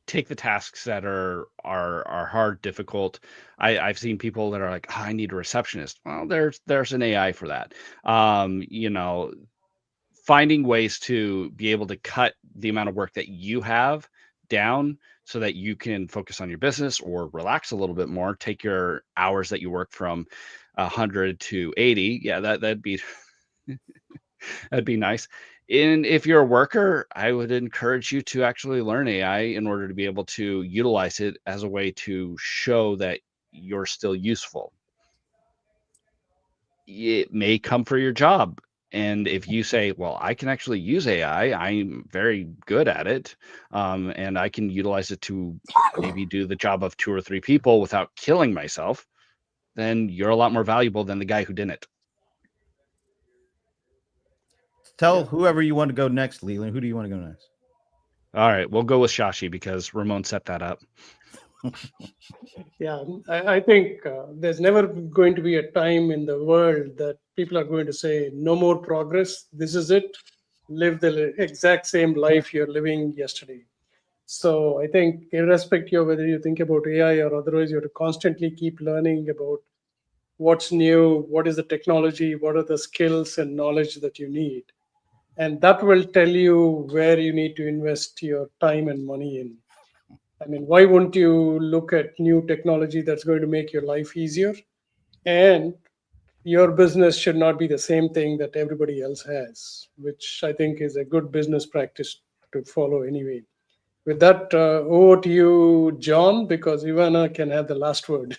take the tasks that are hard, difficult. I've seen people that are like, oh, I need a receptionist. Well, there's an AI for that. Finding ways to be able to cut the amount of work that you have down so that you can focus on your business or relax a little bit more. Take your hours that you work from 100 to 80. Yeah, that'd be that'd be nice. And if you're a worker, I would encourage you to actually learn AI in order to be able to utilize it as a way to show that you're still useful. It may come for your job. And if you say, well, I can actually use AI, I'm very good at it, and I can utilize it to maybe do the job of 2 or 3 people without killing myself, then you're a lot more valuable than the guy who didn't. Tell whoever you want to go next, Leland. Who do you want to go next? All right, we'll go with Shashi because Ramon set that up. Yeah, I think there's never going to be a time in the world that people are going to say, no more progress. This is it. Live the exact same life you're living yesterday. So I think irrespective of whether you think about AI or otherwise, you have to constantly keep learning about what's new, what is the technology, what are the skills and knowledge that you need. And that will tell you where you need to invest your time and money in. I mean, why wouldn't you look at new technology that's going to make your life easier? And your business should not be the same thing that everybody else has, which I think is a good business practice to follow anyway. With that, over to you, John, because Ivana can have the last word.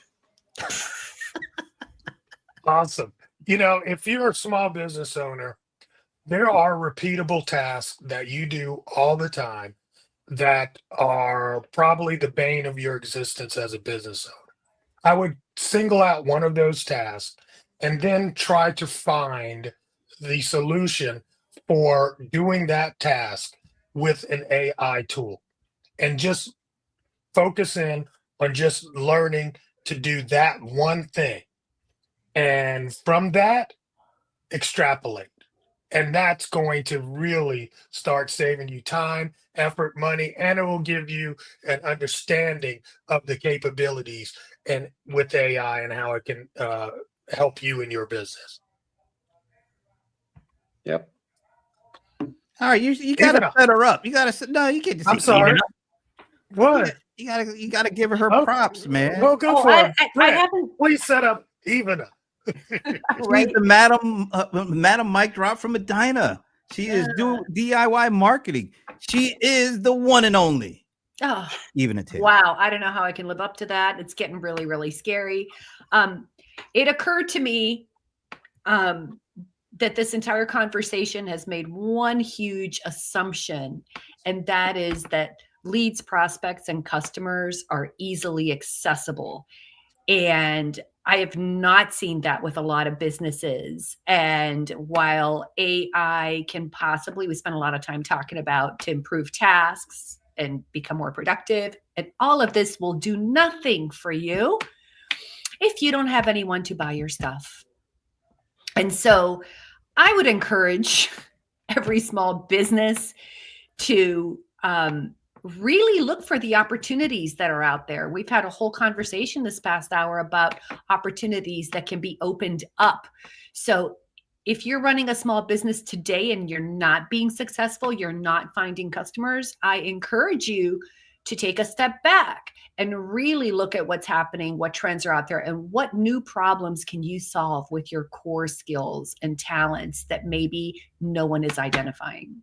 Awesome. If you're a small business owner, there are repeatable tasks that you do all the time that are probably the bane of your existence as a business owner. I would single out one of those tasks and then try to find the solution for doing that task with an AI tool and just focus in on just learning to do that one thing. And from that, extrapolate. And that's going to really start saving you time, effort, money, and it will give you an understanding of the capabilities and with AI and how it can help you in your business. Yep. All right, you got to set her up. You got to no, you can't just. I'm sorry. What? You gotta give her props, man. Well, good for him. I haven't. Please set up Ivana. She's the Madam Mike Drop from Medina. She is doing DIY marketing. She is the one and only. Oh, even a tip. Wow. I don't know how I can live up to that. It's getting really, really scary. It occurred to me that this entire conversation has made one huge assumption, and that is that leads, prospects, and customers are easily accessible. And I have not seen that with a lot of businesses. And while AI can possibly, we spent a lot of time talking about to improve tasks and become more productive, and all of this will do nothing for you if you don't have anyone to buy your stuff. And so I would encourage every small business to really look for the opportunities that are out there. We've had a whole conversation this past hour about opportunities that can be opened up. So if you're running a small business today and you're not being successful, you're not finding customers, I encourage you to take a step back and really look at what's happening, what trends are out there, and what new problems can you solve with your core skills and talents that maybe no one is identifying.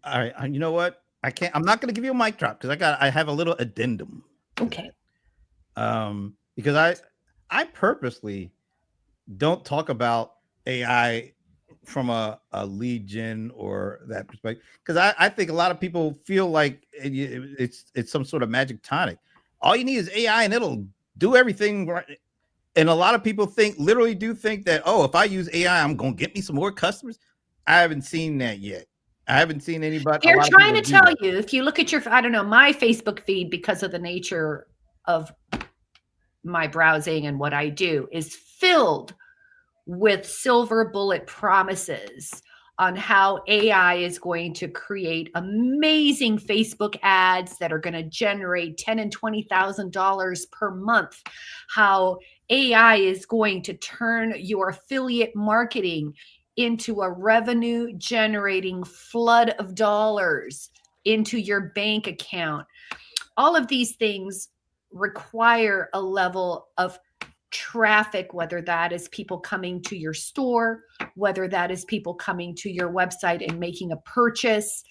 All right. You know what? I'm not going to give you a mic drop because I have a little addendum. Okay. Because I purposely don't talk about AI from a lead gen or that perspective, because I think a lot of people feel like it's some sort of magic tonic. All you need is AI and it'll do everything right. And a lot of people literally do think that, oh, if I use AI, I'm going to get me some more customers. I haven't seen that yet. I haven't seen anybody. They're trying to tell you, if you look at your, I don't know, my Facebook feed, because of the nature of my browsing and what I do, is filled with silver bullet promises on how AI is going to create amazing Facebook ads that are going to generate $10,000 and $20,000 per month. How AI is going to turn your affiliate marketing into a revenue generating flood of dollars into your bank account. All of these things require a level of traffic, whether that is people coming to your store, whether that is people coming to your website and making a purchase.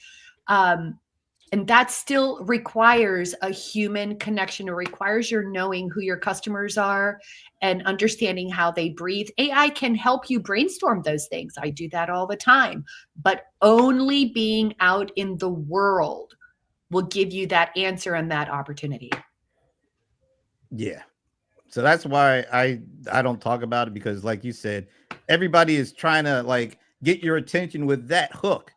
And that still requires a human connection. It requires your knowing who your customers are and understanding how they breathe. AI can help you brainstorm those things. I do that all the time, but only being out in the world will give you that answer and that opportunity. Yeah. So that's why I don't talk about it, because like you said, everybody is trying to like get your attention with that hook.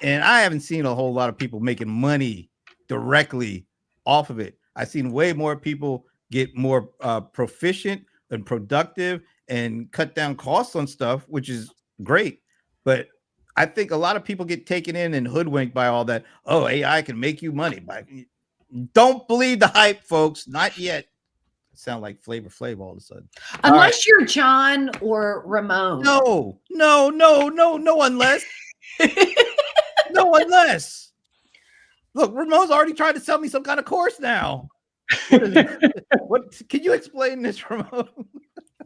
And I haven't seen a whole lot of people making money directly off of it. I've seen way more people get more proficient and productive and cut down costs on stuff, which is great. But I think a lot of people get taken in and hoodwinked by all that. Oh, AI can make you money. Don't believe the hype, folks. Not yet. Sound like Flavor Flav all of a sudden. Unless you're John or Ramon. No, unless. No, unless. Look, Ramon's already tried to sell me some kind of course now. What can you explain this, Ramon?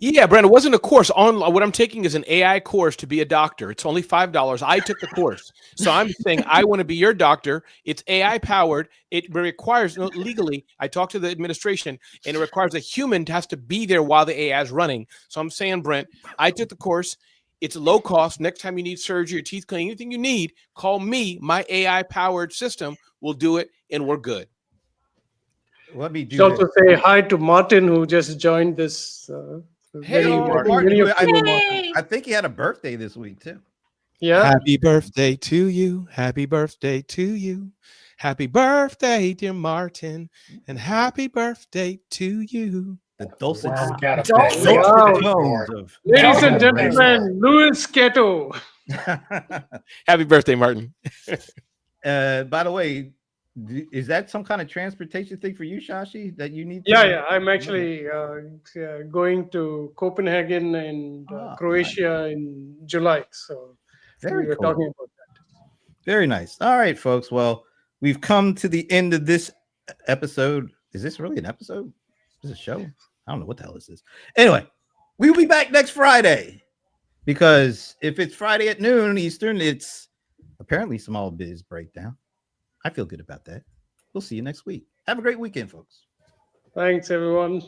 Yeah, Brent, it wasn't a course. What I'm taking is an AI course to be a doctor. It's only $5. I took the course. So I'm saying I want to be your doctor. It's AI powered. It requires legally, I talked to the administration, and it requires a human has to be there while the AI is running. So I'm saying, Brent, I took the course. It's low cost. Next time you need surgery, your teeth cleaning, anything you need, call me. My AI powered system will do it, and we're good. Let me do Also say hi to Martin, who just joined this. Hey, Martin, I think he had a birthday this week too. Yeah. Happy birthday to you. Happy birthday to you. Happy birthday, dear Martin. And happy birthday to you. The dulcet Wow. Ladies and gentlemen, Louis Cato. Happy birthday, Martin. By the way, is that some kind of transportation thing for you, Shashi, that you need? Yeah. I'm actually going to Copenhagen and Croatia in July. So we were talking about that. Very nice. All right, folks. Well, we've come to the end of this episode. Is this really an episode? Is this a show? I don't know what the hell this is. Anyway, we'll be back next Friday, because if it's Friday at noon Eastern, it's apparently Small Biz Breakdown. I feel good about that. We'll see you next week. Have a great weekend, folks. Thanks, everyone.